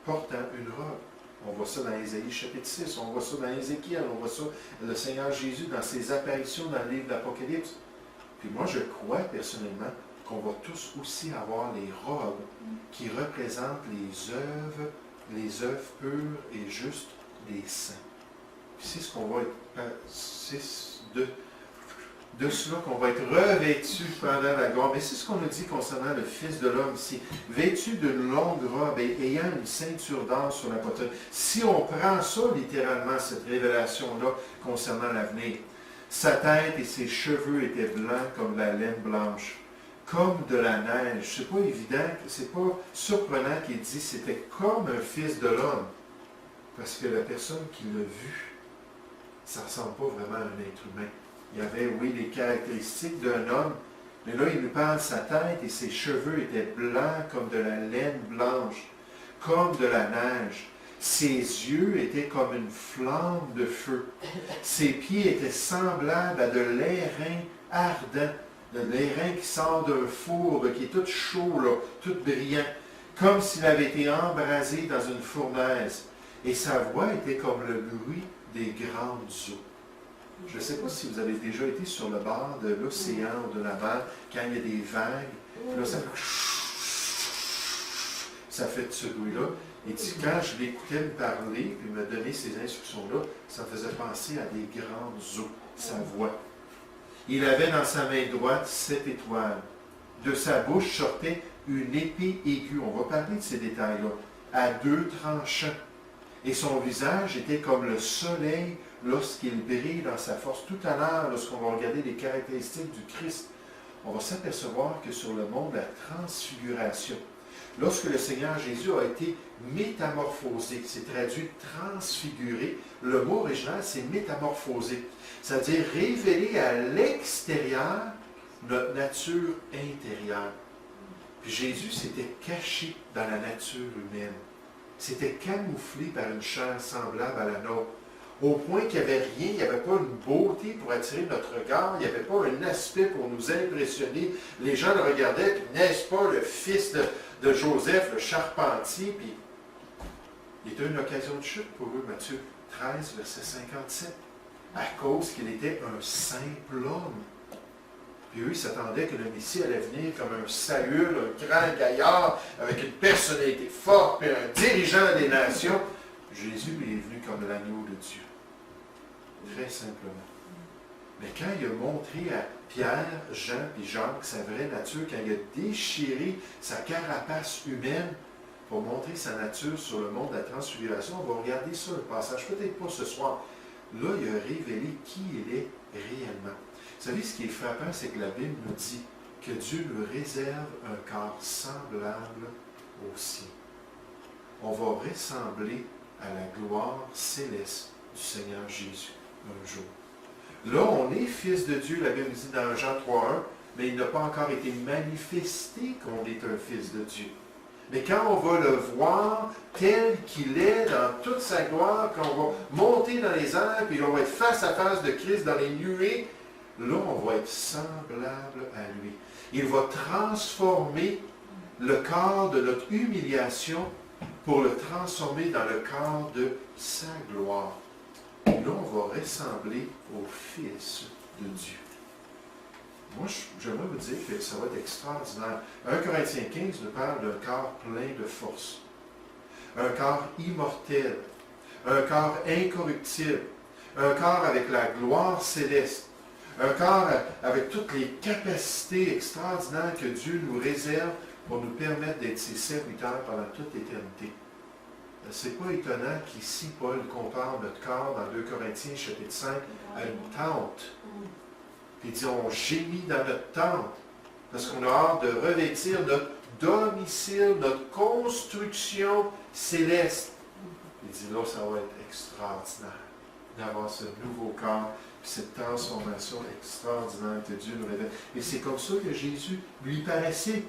portant une robe. On voit ça dans Ésaïe chapitre 6, on voit ça dans Ézéchiel, on voit ça, le Seigneur Jésus dans ses apparitions dans le livre d'Apocalypse. Puis moi, je crois personnellement qu'on va tous aussi avoir les robes qui représentent les œuvres pures et justes des saints. Puis c'est ce qu'on va être, c'est de cela qu'on va être revêtu pendant la gloire. Mais c'est ce qu'on a dit concernant le Fils de l'homme ici. Vêtu d'une longue robe et ayant une ceinture d'or sur la poitrine. Si on prend ça littéralement, cette révélation-là concernant l'avenir, sa tête et ses cheveux étaient blancs comme la laine blanche, comme de la neige. C'est pas évident, c'est pas surprenant qu'il dit c'était comme un Fils de l'homme. Parce que la personne qui l'a vu, ça ne ressemble pas vraiment à un être humain. Il y avait, oui, les caractéristiques d'un homme, mais là, il nous parle, sa tête et ses cheveux étaient blancs comme de la laine blanche, comme de la neige. Ses yeux étaient comme une flamme de feu. Ses pieds étaient semblables à de l'airain ardent, de l'airain qui sort d'un four, qui est tout chaud, là, tout brillant, comme s'il avait été embrasé dans une fournaise. Et sa voix était comme le bruit des grandes eaux. Je ne sais pas si vous avez déjà été sur le bord de l'océan ou de la mer, quand il y a des vagues. Là, ça fait ce bruit-là. Et quand je l'écoutais me parler, puis me donner ces instructions-là, ça me faisait penser à des grandes eaux, sa voix. Il avait dans sa main droite 7 étoiles. De sa bouche sortait une épée aiguë. On va parler de ces détails-là. À 2 tranchants. Et son visage était comme le soleil lorsqu'il brille dans sa force. Tout à l'heure, lorsqu'on va regarder les caractéristiques du Christ, on va s'apercevoir que sur le mont de la transfiguration, lorsque le Seigneur Jésus a été métamorphosé, c'est traduit transfiguré, le mot original c'est métamorphosé, c'est-à-dire révéler à l'extérieur notre nature intérieure. Puis Jésus s'était caché dans la nature humaine. C'était camouflé par une chair semblable à la nôtre, au point qu'il n'y avait rien, il n'y avait pas une beauté pour attirer notre regard, il n'y avait pas un aspect pour nous impressionner. Les gens le regardaient, puis n'est-ce pas le fils de Joseph, le charpentier, puis il était une occasion de chute pour eux, Matthieu 13, verset 57, à cause qu'il était un simple homme. Puis eux, ils s'attendaient que le Messie allait venir comme un Saül, un grand gaillard, avec une personnalité forte, puis un dirigeant des nations. Jésus lui est venu comme l'agneau de Dieu. Très simplement. Mais quand il a montré à Pierre, Jean et Jacques sa vraie nature, quand il a déchiré sa carapace humaine pour montrer sa nature sur le mont de la transfiguration, on va regarder ça, le passage, peut-être pas ce soir. Là, il a révélé qui il est réellement. Vous savez, ce qui est frappant, c'est que la Bible nous dit que Dieu nous réserve un corps semblable au sien. On va ressembler à la gloire céleste du Seigneur Jésus un jour. Là, on est fils de Dieu, la Bible dit dans Jean 3.1, mais il n'a pas encore été manifesté qu'on est un fils de Dieu. Mais quand on va le voir tel qu'il est dans toute sa gloire, quand on va monter dans les airs, puis on va être face à face de Christ dans les nuées, là, on va être semblable à lui. Il va transformer le corps de notre humiliation pour le transformer dans le corps de sa gloire. Et là, on va ressembler au Fils de Dieu. Moi, j'aimerais vous dire que ça va être extraordinaire. 1 Corinthiens 15 nous parle d'un corps plein de force. Un corps immortel. Un corps incorruptible. Un corps avec la gloire céleste. Un corps avec toutes les capacités extraordinaires que Dieu nous réserve pour nous permettre d'être ses serviteurs pendant toute l'éternité. C'est pas étonnant qu'ici, Paul compare notre corps dans 2 Corinthiens chapitre 5 à une tente. Puis il dit, on gémit dans notre tente parce qu'on a hâte de revêtir notre domicile, notre construction céleste. Il dit, là, ça va être extraordinaire d'avoir ce nouveau corps, puis cette transformation extraordinaire que Dieu nous révèle. Et c'est comme ça que Jésus lui paraissait.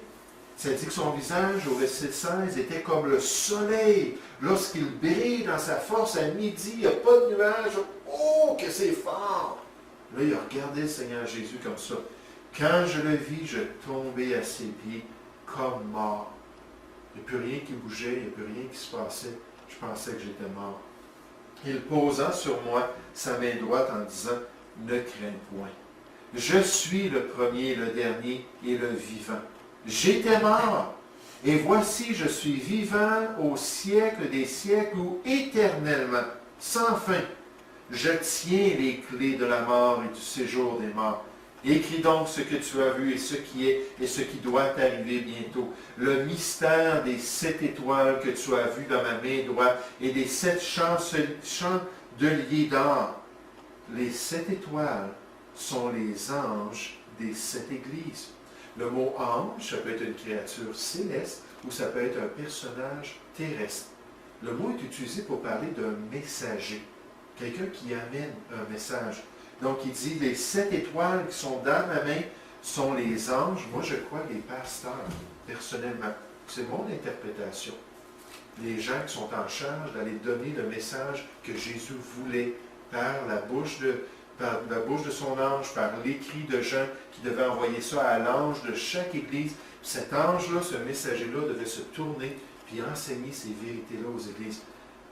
Ça dit que son visage, au verset 16, était comme le soleil. Lorsqu'il brille dans sa force à midi, il n'y a pas de nuage. Oh, que c'est fort! Là, il a regardé le Seigneur Jésus comme ça. Quand je le vis, je tombais à ses pieds comme mort. Il n'y a plus rien qui bougeait, il n'y a plus rien qui se passait. Je pensais que j'étais mort. Il posa sur moi sa main droite en disant, « Ne crains point. Je suis le premier, le dernier et le vivant. J'étais mort, et voici je suis vivant au siècle des siècles ou éternellement, sans fin. Je tiens les clés de la mort et du séjour des morts. Écris donc ce que tu as vu et ce qui est et ce qui doit arriver bientôt. Le mystère des 7 étoiles que tu as vues dans ma main droite et des 7 chandeliers d'or. Les 7 étoiles sont les anges des 7 églises. Le mot ange, ça peut être une créature céleste ou ça peut être un personnage terrestre. Le mot est utilisé pour parler d'un messager, quelqu'un qui amène un message. Donc, il dit, les 7 étoiles qui sont dans ma main sont les anges. Moi, je crois les pasteurs, personnellement. C'est mon interprétation. Les gens qui sont en charge d'aller donner le message que Jésus voulait par la bouche de son ange, par l'écrit de Jean qui devait envoyer ça à l'ange de chaque église. Cet ange-là, ce messager-là, devait se tourner puis enseigner ces vérités-là aux églises.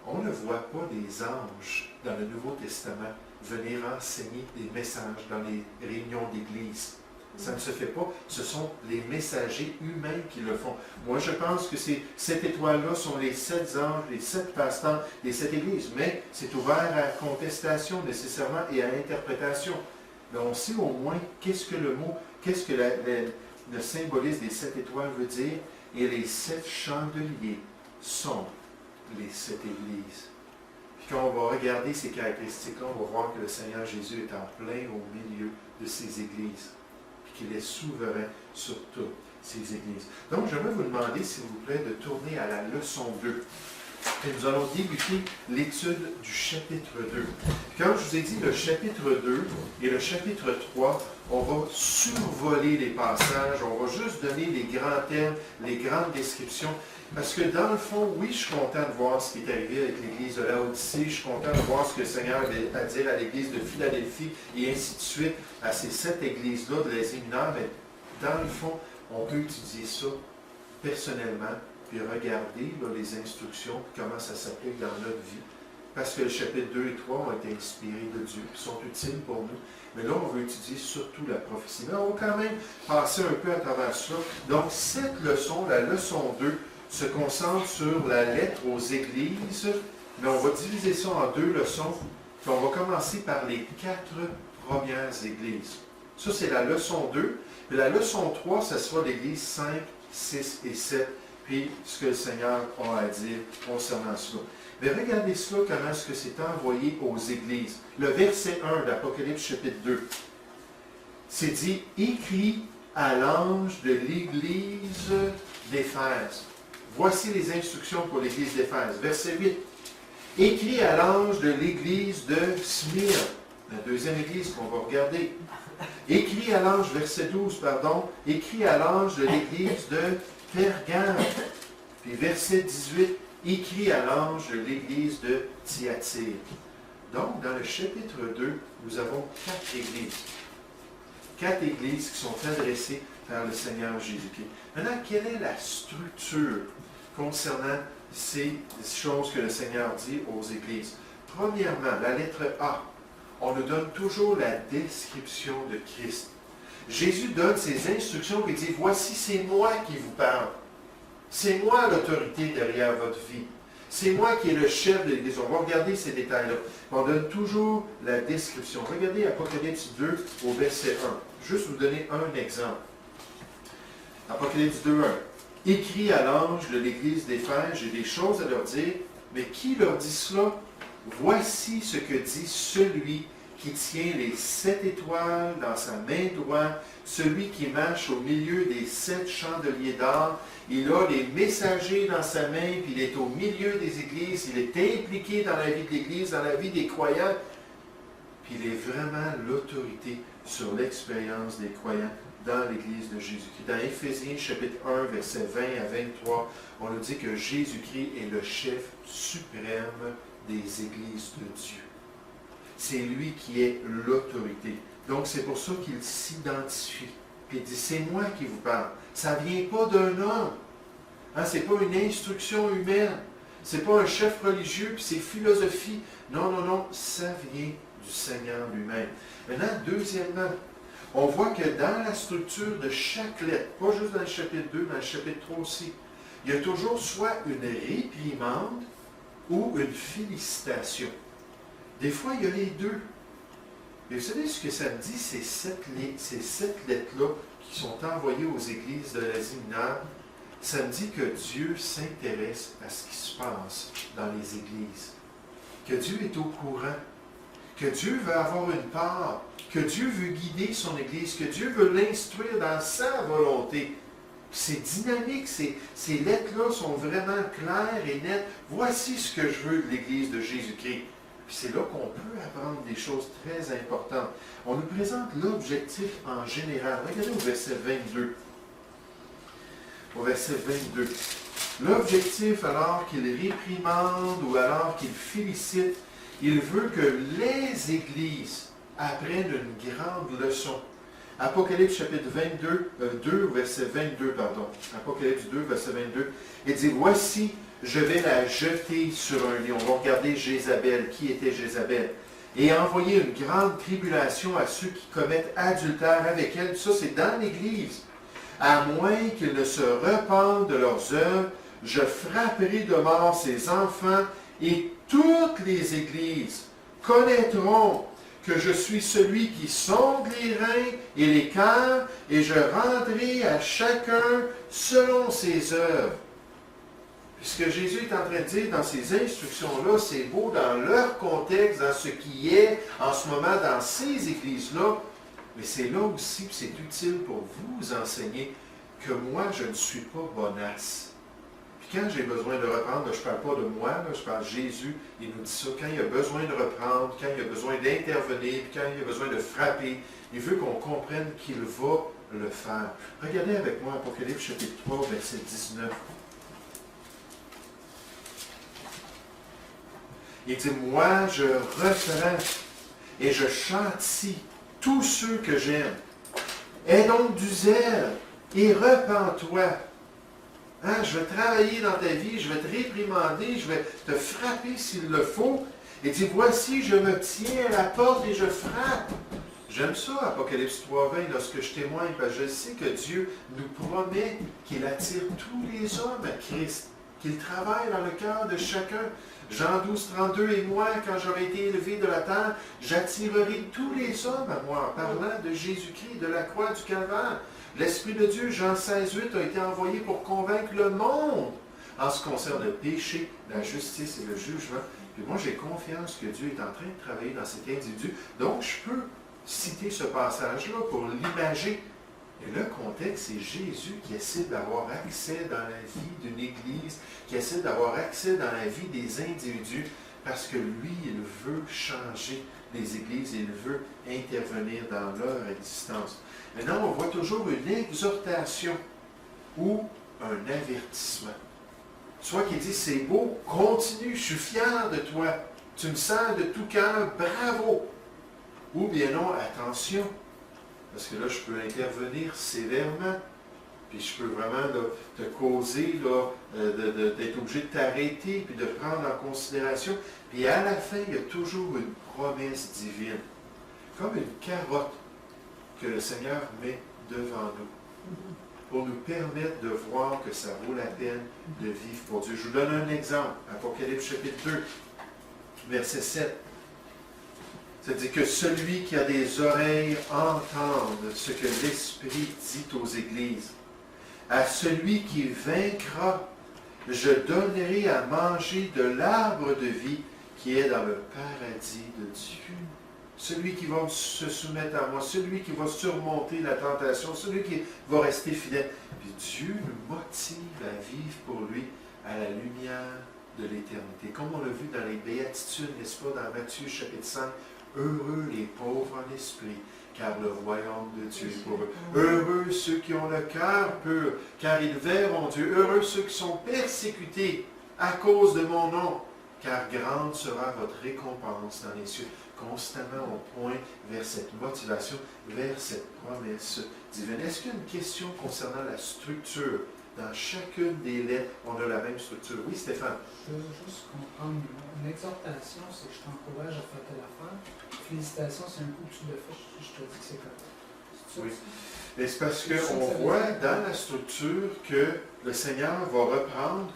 On ne voit pas des anges dans le Nouveau Testament venir enseigner des messages dans les réunions d'église. Ça ne se fait pas. Ce sont les messagers humains qui le font. Moi, je pense que ces 7 étoiles-là sont les 7 anges, les 7 pasteurs, les 7 églises. Mais c'est ouvert à contestation nécessairement et à interprétation. Mais on sait au moins qu'est-ce que le mot, qu'est-ce que le symbolisme des 7 étoiles veut dire. Et les 7 chandeliers sont les 7 églises. Puis quand on va regarder ces caractéristiques-là, on va voir que le Seigneur Jésus est en plein au milieu de ces églises. Qu'il est souverain sur toutes ces églises. Donc, j'aimerais vous demander, s'il vous plaît, de tourner à la leçon 2. Et nous allons débuter l'étude du chapitre 2. Quand je vous ai dit le chapitre 2 et le chapitre 3, on va survoler les passages, on va juste donner les grands termes, les grandes descriptions. Parce que dans le fond, oui, je suis content de voir ce qui est arrivé avec l'église de Laodicée, je suis content de voir ce que le Seigneur avait à dire à l'église de Philadelphie et ainsi de suite, à ces 7 églises-là de l'Asie mineure, mais dans le fond, on peut étudier ça personnellement, puis regarder là, les instructions, comment ça s'applique dans notre vie. Parce que le chapitre 2 et 3 ont été inspirés de Dieu, puis sont utiles pour nous. Mais là, on veut étudier surtout la prophétie. Mais on va quand même passer un peu à travers cela. Donc, cette leçon, la leçon 2, se concentre sur la lettre aux églises, mais on va diviser ça en 2 leçons, puis on va commencer par les 4 premières églises. Ça, c'est la leçon 2. Puis la leçon 3, ce sera l'église 5, 6 et 7, puis ce que le Seigneur a à dire concernant cela. Mais regardez cela, comment est-ce que c'est envoyé aux églises. Le verset 1 d'Apocalypse chapitre 2, c'est dit « Écrit à l'ange de l'église d'Éphèse. » Voici les instructions pour l'église d'Éphèse. Verset 8. « Écrit à l'ange de l'église de Smyrne. » La deuxième église qu'on va regarder. Écrit à l'ange, verset 12, pardon. Écrit à l'ange de l'église de Pergame. Puis verset 18. Écrit à l'ange de l'église de Thyatire. Donc, dans le chapitre 2, nous avons 4 églises. 4 églises qui sont adressées par le Seigneur Jésus-Christ. Maintenant, quelle est la structure concernant ces choses que le Seigneur dit aux églises? Premièrement, la lettre A. On nous donne toujours la description de Christ. Jésus donne ses instructions et dit, voici, c'est moi qui vous parle. C'est moi l'autorité derrière votre vie. C'est moi qui est le chef de l'Église. On va regarder ces détails-là. On donne toujours la description. Regardez Apocalypse 2 au verset 1. Juste vous donner un exemple. Apocalypse 2, 1. Écrit à l'ange de l'Église d'Éphèse, j'ai des choses à leur dire, mais qui leur dit cela? Voici ce que dit celui qui tient les 7 étoiles dans sa main droite, celui qui marche au milieu des 7 chandeliers d'or. Il a les messagers dans sa main, puis il est au milieu des églises, il est impliqué dans la vie de l'Église, dans la vie des croyants, puis il est vraiment l'autorité sur l'expérience des croyants dans l'Église de Jésus-Christ. Dans Éphésiens chapitre 1, versets 20 à 23, on nous dit que Jésus-Christ est le chef suprême des églises de Dieu. C'est lui qui est l'autorité. Donc c'est pour ça qu'il s'identifie. Puis il dit, c'est moi qui vous parle. Ça ne vient pas d'un homme. Hein, ce n'est pas une instruction humaine. Ce n'est pas un chef religieux, puis c'est philosophie. Non, non, non, ça vient du Seigneur lui-même. Maintenant, deuxièmement, on voit que dans la structure de chaque lettre, pas juste dans le chapitre 2, dans le chapitre 3 aussi, il y a toujours soit une réprimande ou une félicitation. Des fois, il y a les deux. Et vous savez ce que ça me dit, ces sept lettres-là qui sont envoyées aux églises de l'Asie mineure? Ça me dit que Dieu s'intéresse à ce qui se passe dans les églises. Que Dieu est au courant. Que Dieu veut avoir une part. Que Dieu veut guider son Église. Que Dieu veut l'instruire dans sa volonté. C'est dynamique. Ces lettres-là sont vraiment claires et nettes. Voici ce que je veux de l'Église de Jésus-Christ. Puis c'est là qu'on peut apprendre des choses très importantes. On nous présente l'objectif en général. Regardez au verset 22. Au verset 22. L'objectif, alors qu'il réprimande ou alors qu'il félicite, il veut que les églises apprennent une grande leçon. Apocalypse chapitre 2, verset 22, pardon. Apocalypse 2, verset 22. Il dit, voici, je vais la jeter sur un lit. On va regarder Jézabel. Qui était Jézabel? Et envoyer une grande tribulation à ceux qui commettent adultère avec elle. Ça, c'est dans l'Église. À moins qu'ils ne se repentent de leurs œuvres, je frapperai de mort ses enfants et toutes les églises connaîtront que je suis celui qui sonde les reins et les cœurs, et je rendrai à chacun selon ses œuvres. Puisque Jésus est en train de dire dans ces instructions-là, c'est beau dans leur contexte, dans ce qui est en ce moment dans ces églises-là, mais c'est là aussi, puis c'est utile pour vous enseigner que moi, je ne suis pas bonasse. Puis quand j'ai besoin de reprendre, je ne parle pas de moi, là, je parle de Jésus, il nous dit ça, quand il a besoin de reprendre, quand il a besoin d'intervenir, puis quand il a besoin de frapper, il veut qu'on comprenne qu'il va le faire. Regardez avec moi Apocalypse chapitre 3, verset 19. Il dit, moi, je reprends et je châtie tous ceux que j'aime. Aie donc du zèle et repens-toi. Hein, je vais travailler dans ta vie, je vais te réprimander, je vais te frapper s'il le faut. Et dit, voici, je me tiens à la porte et je frappe. J'aime ça, Apocalypse 3:20, lorsque je témoigne, parce que je sais que Dieu nous promet qu'il attire tous les hommes à Christ, qu'il travaille dans le cœur de chacun. Jean 12:32, et moi, quand j'aurai été élevé de la terre, j'attirerai tous les hommes à moi, en parlant de Jésus-Christ, de la croix du Calvaire. L'Esprit de Dieu, Jean 16:8, a été envoyé pour convaincre le monde en ce qui concerne le péché, la justice et le jugement. Puis moi, j'ai confiance que Dieu est en train de travailler dans cet individu. Donc, je peux citer ce passage-là pour l'imager. Et le contexte, c'est Jésus qui essaie d'avoir accès dans la vie d'une Église, qui essaie d'avoir accès dans la vie des individus, parce que lui, il veut changer les Églises, il veut intervenir dans leur existence. Maintenant, on voit toujours une exhortation ou un avertissement. Soit qu'il dit, c'est beau, continue, je suis fier de toi, tu me sers de tout cœur, bravo. Ou bien non, attention. Parce que là, je peux intervenir sévèrement, puis je peux vraiment là, te causer d'être obligé de t'arrêter, puis de prendre en considération. Puis à la fin, il y a toujours une promesse divine, comme une carotte que le Seigneur met devant nous, pour nous permettre de voir que ça vaut la peine de vivre pour Dieu. Je vous donne un exemple, Apocalypse chapitre 2, verset 7. C'est-à-dire que celui qui a des oreilles entende ce que l'Esprit dit aux églises. À celui qui vaincra, je donnerai à manger de l'arbre de vie qui est dans le paradis de Dieu. Celui qui va se soumettre à moi, celui qui va surmonter la tentation, celui qui va rester fidèle. Puis Dieu nous motive à vivre pour lui à la lumière de l'éternité. Comme on l'a vu dans les béatitudes, n'est-ce pas, dans Matthieu chapitre 5, heureux les pauvres en esprit, car le royaume de Dieu est pour eux. Heureux ceux qui ont le cœur pur, car ils verront Dieu. Heureux ceux qui sont persécutés à cause de mon nom, car grande sera votre récompense dans les cieux. Constamment, on pointe vers cette motivation, vers cette promesse divine. Est-ce qu'il y a une question concernant la structure Dans chacune des lettres, on a la même structure. Oui, Stéphane? Je veux juste comprendre. Une exhortation, c'est que je t'encourage à faire telle affaire. Félicitations, c'est un coup que tu le fais. Je te dis que c'est comme ça. Oui. Mais c'est parce qu'on voit dans la structure que le Seigneur va reprendre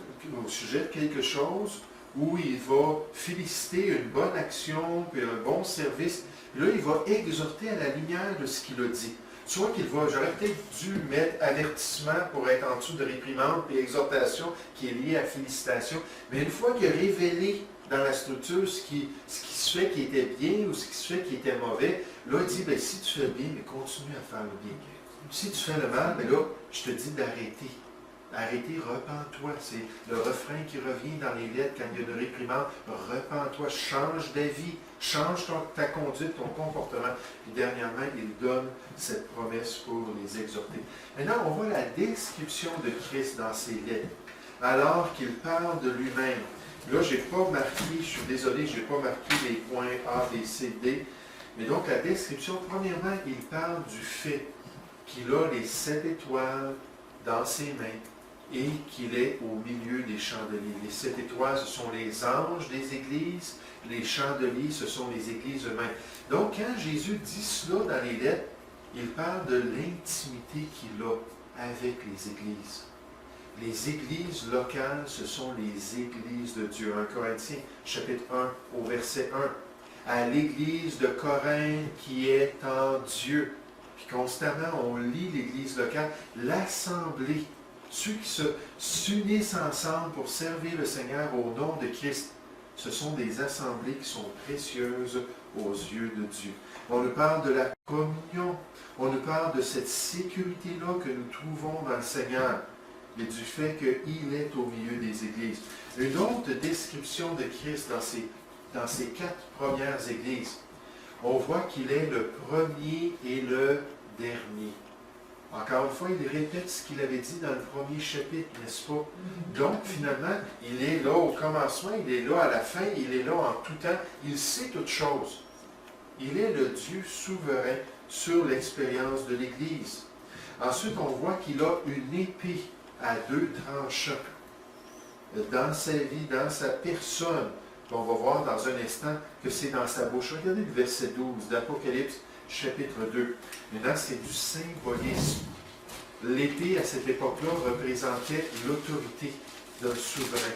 au sujet de quelque chose où il va féliciter une bonne action, puis un bon service. Puis là, il va exhorter à la lumière de ce qu'il a dit. Soit qu'il va, j'aurais peut-être dû mettre avertissement pour être en dessous de réprimande et exhortation qui est liée à félicitation. Mais une fois qu'il a révélé dans la structure ce qui se fait qui était bien ou ce qui se fait qui était mauvais, là, il dit, bien, si tu fais le bien, mais continue à faire le bien. Si tu fais le mal, bien là, je te dis d'arrêter. Arrêtez, repens-toi. C'est le refrain qui revient dans les lettres quand il y a une réprimande. Repens-toi, change d'avis, change ta conduite, ton comportement. Puis dernièrement, il donne cette promesse pour les exhorter. Maintenant, on voit la description de Christ dans ces lettres, alors qu'il parle de lui-même. Là, je n'ai pas marqué, je suis désolé, je n'ai pas marqué les points A, B, C, D. Mais donc, la description, premièrement, il parle du fait qu'il a les 7 étoiles dans ses mains et qu'il est au milieu des chandeliers. Les 7 étoiles, ce sont les anges des églises. Les chandeliers, ce sont les églises eux-mêmes. Donc, quand Jésus dit cela dans les lettres, il parle de l'intimité qu'il a avec les églises. Les églises locales, ce sont les églises de Dieu. 1 Corinthiens, chapitre 1, au verset 1. À l'église de Corinthe qui est en Dieu. Puis constamment, on lit l'église locale, l'assemblée. Ceux qui s'unissent ensemble pour servir le Seigneur au nom de Christ, ce sont des assemblées qui sont précieuses aux yeux de Dieu. On nous parle de la communion, on nous parle de cette sécurité-là que nous trouvons dans le Seigneur, et du fait qu'il est au milieu des églises. Une autre description de Christ dans ces 4 premières églises, on voit qu'il est le premier et le dernier. Encore une fois, il répète ce qu'il avait dit dans le premier chapitre, n'est-ce pas? Donc, finalement, il est là au commencement, il est là à la fin, il est là en tout temps. Il sait toutes choses. Il est le Dieu souverain sur l'expérience de l'Église. Ensuite, on voit qu'il a une épée à 2 tranchants dans sa vie, dans sa personne. On va voir dans un instant que c'est dans sa bouche. Regardez le verset 12 d'Apocalypse, chapitre 2. Maintenant, c'est du symbolisme. L'épée, à cette époque-là, représentait l'autorité d'un souverain.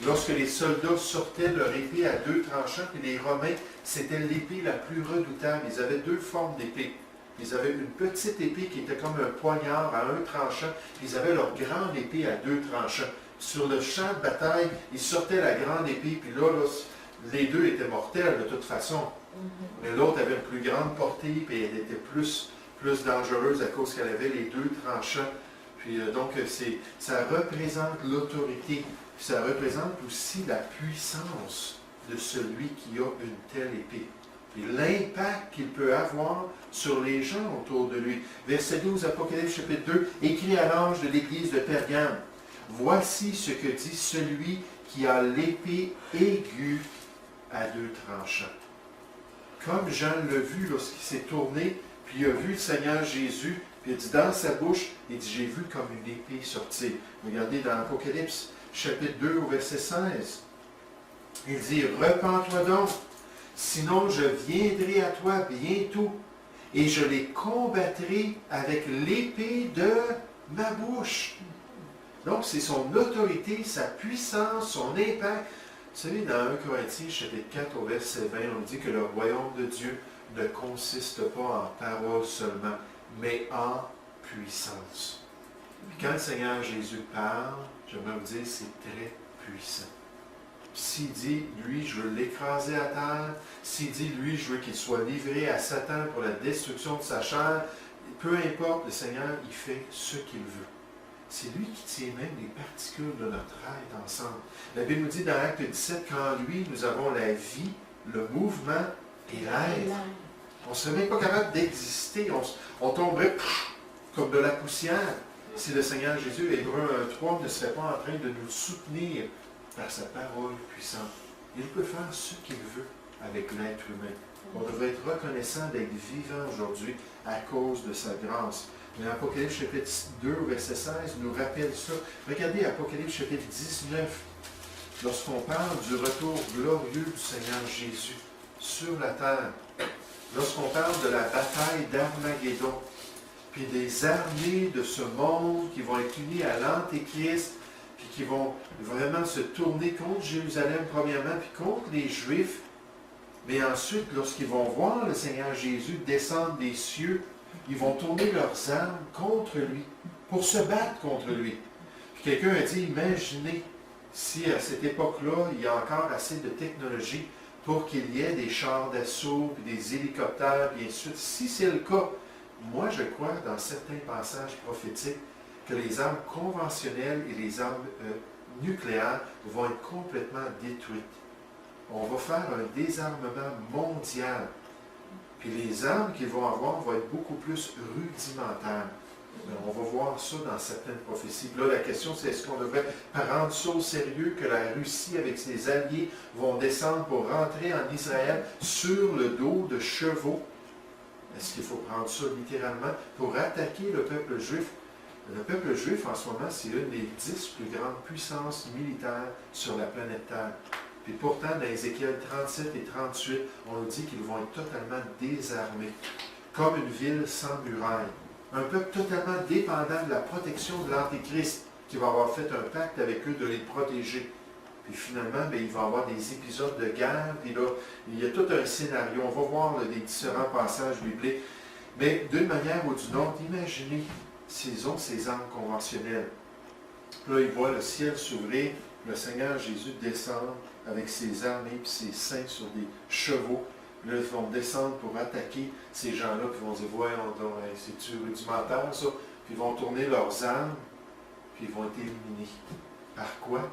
Lorsque les soldats sortaient leur épée à 2 tranchants, puis les Romains, c'était l'épée la plus redoutable. Ils avaient 2 formes d'épée. Ils avaient une petite épée qui était comme un poignard à 1 tranchant. Ils avaient leur grande épée à 2 tranchants. Sur le champ de bataille, ils sortaient la grande épée, puis là, les deux étaient mortels de toute façon. Mais l'autre avait une plus grande portée, puis elle était plus dangereuse à cause qu'elle avait les 2 tranchants. Puis donc, ça représente l'autorité, puis ça représente aussi la puissance de celui qui a une telle épée. Puis l'impact qu'il peut avoir sur les gens autour de lui. Verset 12, Apocalypse chapitre 2, écrit à l'ange de l'église de Pergame. Voici ce que dit celui qui a l'épée aiguë à 2 tranchants. Comme Jean l'a vu lorsqu'il s'est tourné, puis il a vu le Seigneur Jésus, puis il a dit dans sa bouche, il dit, j'ai vu comme une épée sortir. Regardez dans Apocalypse, chapitre 2, au verset 16. Il dit, repens-toi donc, sinon je viendrai à toi bientôt, et je les combattrai avec l'épée de ma bouche. Donc, c'est son autorité, sa puissance, son impact. Vous savez, dans 1 Corinthiens, chapitre 4, au verset 20, on dit que le royaume de Dieu ne consiste pas en paroles seulement, mais en puissance. Puis quand le Seigneur Jésus parle, j'aimerais vous dire, c'est très puissant. S'il dit, lui, je veux l'écraser à terre, s'il dit, lui, je veux qu'il soit livré à Satan pour la destruction de sa chair, peu importe, le Seigneur, il fait ce qu'il veut. C'est lui qui tient même les particules de notre être ensemble. La Bible nous dit dans Acte 17 qu'en lui, nous avons la vie, le mouvement et l'être. On ne serait même pas capable d'exister. On tomberait comme de la poussière si le Seigneur Jésus, Hébreux 1.3, ne serait pas en train de nous soutenir par sa parole puissante. Il peut faire ce qu'il veut avec l'être humain. On devrait être reconnaissant d'être vivant aujourd'hui à cause de sa grâce. Mais Apocalypse chapitre 2, verset 16, nous rappelle ça. Regardez Apocalypse chapitre 19, lorsqu'on parle du retour glorieux du Seigneur Jésus sur la terre. Lorsqu'on parle de la bataille d'Armageddon, puis des armées de ce monde qui vont être unies à l'Antéchrist, puis qui vont vraiment se tourner contre Jérusalem premièrement, puis contre les Juifs, mais ensuite, lorsqu'ils vont voir le Seigneur Jésus descendre des cieux, ils vont tourner leurs armes contre lui, pour se battre contre lui. Puis quelqu'un a dit, imaginez si à cette époque-là, il y a encore assez de technologie pour qu'il y ait des chars d'assaut, puis des hélicoptères, puis ainsi de suite. Si c'est le cas, moi je crois dans certains passages prophétiques que les armes conventionnelles et les armes nucléaires vont être complètement détruites. On va faire un désarmement mondial. Puis les armes qu'ils vont avoir vont être beaucoup plus rudimentaires. On va voir ça dans certaines prophéties. Là, la question, c'est est-ce qu'on devrait prendre ça au sérieux que la Russie, avec ses alliés, vont descendre pour rentrer en Israël sur le dos de chevaux? Est-ce qu'il faut prendre ça littéralement pour attaquer le peuple juif? Le peuple juif, en ce moment, c'est une des 10 plus grandes puissances militaires sur la planète Terre. Puis pourtant, dans Ézéchiel 37 et 38, on nous dit qu'ils vont être totalement désarmés, comme une ville sans murailles. Un peuple totalement dépendant de la protection de l'Antéchrist, qui va avoir fait un pacte avec eux de les protéger. Puis finalement, il va y avoir des épisodes de guerre, puis là, il y a tout un scénario. On va voir les différents passages bibliques. Mais d'une manière ou d'une autre, imaginez s'ils ont ces armes conventionnelles. Là, ils voient le ciel s'ouvrir, le Seigneur Jésus descendre avec ses armées et ses saints sur des chevaux. Là, ils vont descendre pour attaquer ces gens-là, puis ils vont dire, voyons donc, c'est-tu rudimentaire, ça? Puis ils vont tourner leurs armes, puis ils vont être éliminés. Par quoi?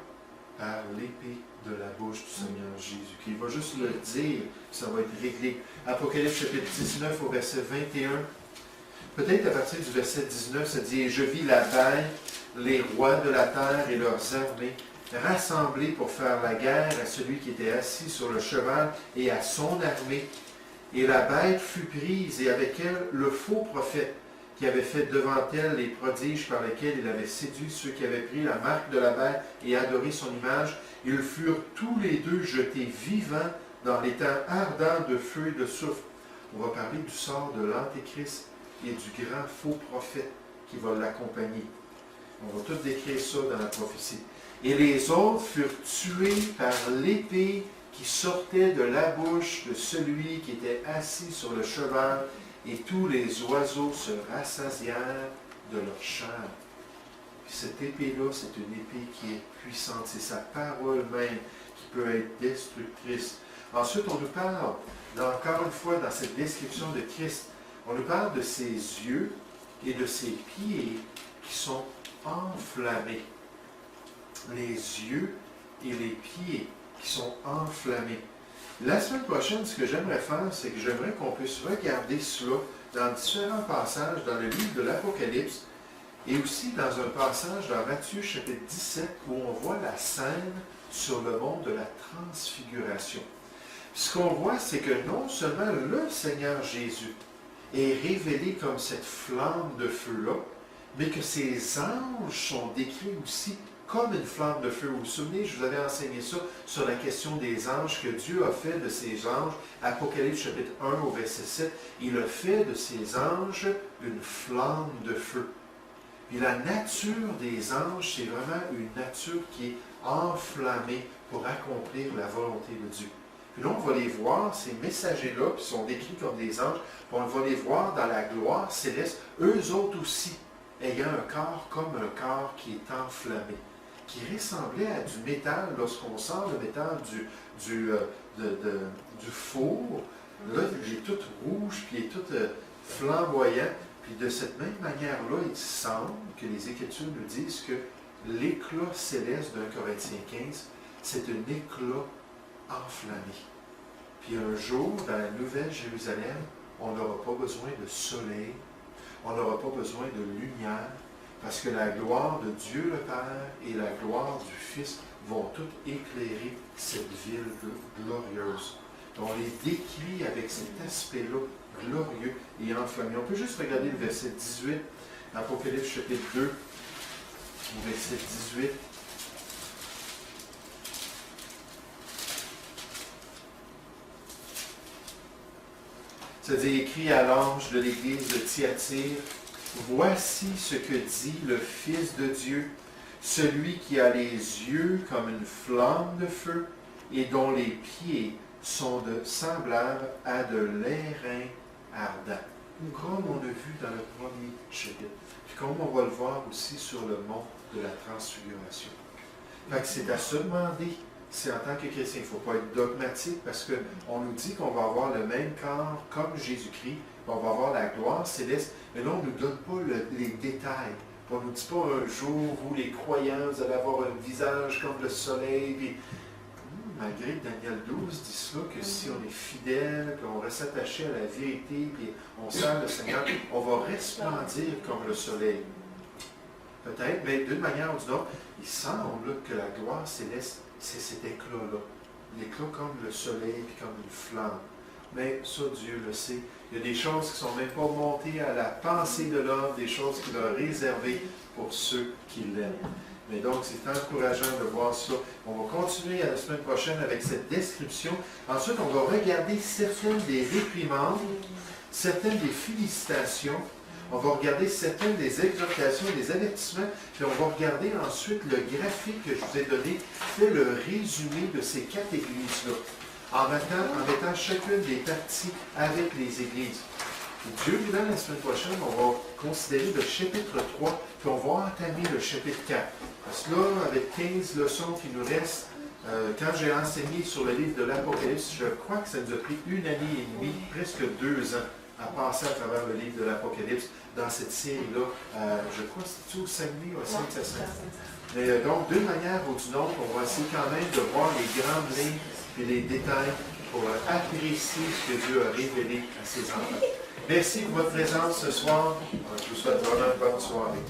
Par l'épée de la bouche du Seigneur Jésus. Qui va juste le dire, ça va être réglé. Apocalypse chapitre 19 au verset 21. Peut-être à partir du verset 19, ça dit, « Et je vis la bête, les rois de la terre et leurs armées, rassemblés pour faire la guerre à celui qui était assis sur le cheval et à son armée. Et la bête fut prise, et avec elle le faux prophète, qui avait fait devant elle les prodiges par lesquels il avait séduit ceux qui avaient pris la marque de la bête et adoré son image. Ils furent tous les deux jetés vivants dans l'étang ardent de feu et de soufre. » On va parler du sort de l'Antéchrist et du grand faux prophète qui va l'accompagner. On va tout décrire ça dans la prophétie. Et les autres furent tués par l'épée qui sortait de la bouche de celui qui était assis sur le cheval, et tous les oiseaux se rassasièrent de leur chair. Puis cette épée-là, c'est une épée qui est puissante. C'est sa parole même qui peut être destructrice. Ensuite, on nous parle, encore une fois, dans cette description de Christ, on nous parle de ses yeux et de ses pieds qui sont enflammés. Les yeux et les pieds qui sont enflammés. La semaine prochaine, ce que j'aimerais faire, c'est que j'aimerais qu'on puisse regarder cela dans différents passages dans le livre de l'Apocalypse et aussi dans un passage dans Matthieu chapitre 17 où on voit la scène sur le mont de la transfiguration. Ce qu'on voit, c'est que non seulement le Seigneur Jésus est révélé comme cette flamme de feu-là, mais que ses anges sont décrits aussi comme une flamme de feu. Vous vous souvenez, je vous avais enseigné ça sur la question des anges, que Dieu a fait de ses anges, Apocalypse chapitre 1 au verset 7, il a fait de ses anges une flamme de feu. Et la nature des anges, c'est vraiment une nature qui est enflammée pour accomplir la volonté de Dieu. Puis là, on va les voir, ces messagers-là, qui sont décrits comme des anges, puis on va les voir dans la gloire céleste, eux autres aussi, ayant un corps comme un corps qui est enflammé, qui ressemblait à du métal lorsqu'on sort le métal du four. Là, il est tout rouge, puis il est tout flamboyant. Puis de cette même manière-là, il semble que les Écritures nous disent que l'éclat céleste d'un Corinthiens 15, c'est un éclat enflammé. Puis un jour, dans la Nouvelle Jérusalem, on n'aura pas besoin de soleil, on n'aura pas besoin de lumière, parce que la gloire de Dieu le Père et la gloire du Fils vont toutes éclairer cette ville glorieuse. On les décrit avec cet aspect-là glorieux et enflammé. On peut juste regarder le verset 18 Apocalypse chapitre 2, au verset 18. C'est-à-dire écrit à l'ange de l'église de Thyatire, voici ce que dit le Fils de Dieu, celui qui a les yeux comme une flamme de feu et dont les pieds sont semblables à de l'airain ardent. Comme on a vu dans le premier chapitre, puis comme on va le voir aussi sur le mont de la transfiguration. Fait que c'est à se demander si en tant que chrétien, il ne faut pas être dogmatique parce qu'on nous dit qu'on va avoir le même corps comme Jésus-Christ, on va avoir la gloire céleste, mais là, on ne nous donne pas les détails. On ne nous dit pas un jour où les croyants, vous allez avoir un visage comme le soleil. Puis, malgré que Daniel 12 dit cela, que si on est fidèle, qu'on reste attaché à la vérité, puis on sert le Seigneur, on va resplendir comme le soleil. Peut-être, mais d'une manière ou d'une autre, il semble que la gloire céleste, c'est cet éclat-là. L'éclat comme le soleil, puis comme une flamme. Mais ça, Dieu le sait. Il y a des choses qui ne sont même pas montées à la pensée de l'homme, des choses qu'il a réservées pour ceux qui l'aiment. Mais donc, c'est encourageant de voir ça. On va continuer à la semaine prochaine avec cette description. Ensuite, on va regarder certaines des réprimandes, certaines des félicitations. On va regarder certaines des exhortations, des avertissements, puis on va regarder ensuite le graphique que je vous ai donné, qui fait le résumé de ces 4 églises-là, en mettant chacune des parties avec les églises. Et Dieu voulant, la semaine prochaine, on va considérer le chapitre 3, puis on va entamer le chapitre 4. Parce que là, avec 15 leçons qui nous restent, quand j'ai enseigné sur le livre de l'Apocalypse, je crois que ça nous a pris 1 année et demie, presque 2 ans, à passer à travers le livre de l'Apocalypse dans cette série-là. Je crois que c'est tout samedi ou 5 à 5. Mais donc, d'une manière ou d'une autre, on va essayer quand même de voir les grandes lignes et les détails pour apprécier ce que Dieu a révélé à ses enfants. Merci pour votre présence ce soir. Je vous souhaite vraiment une bonne soirée.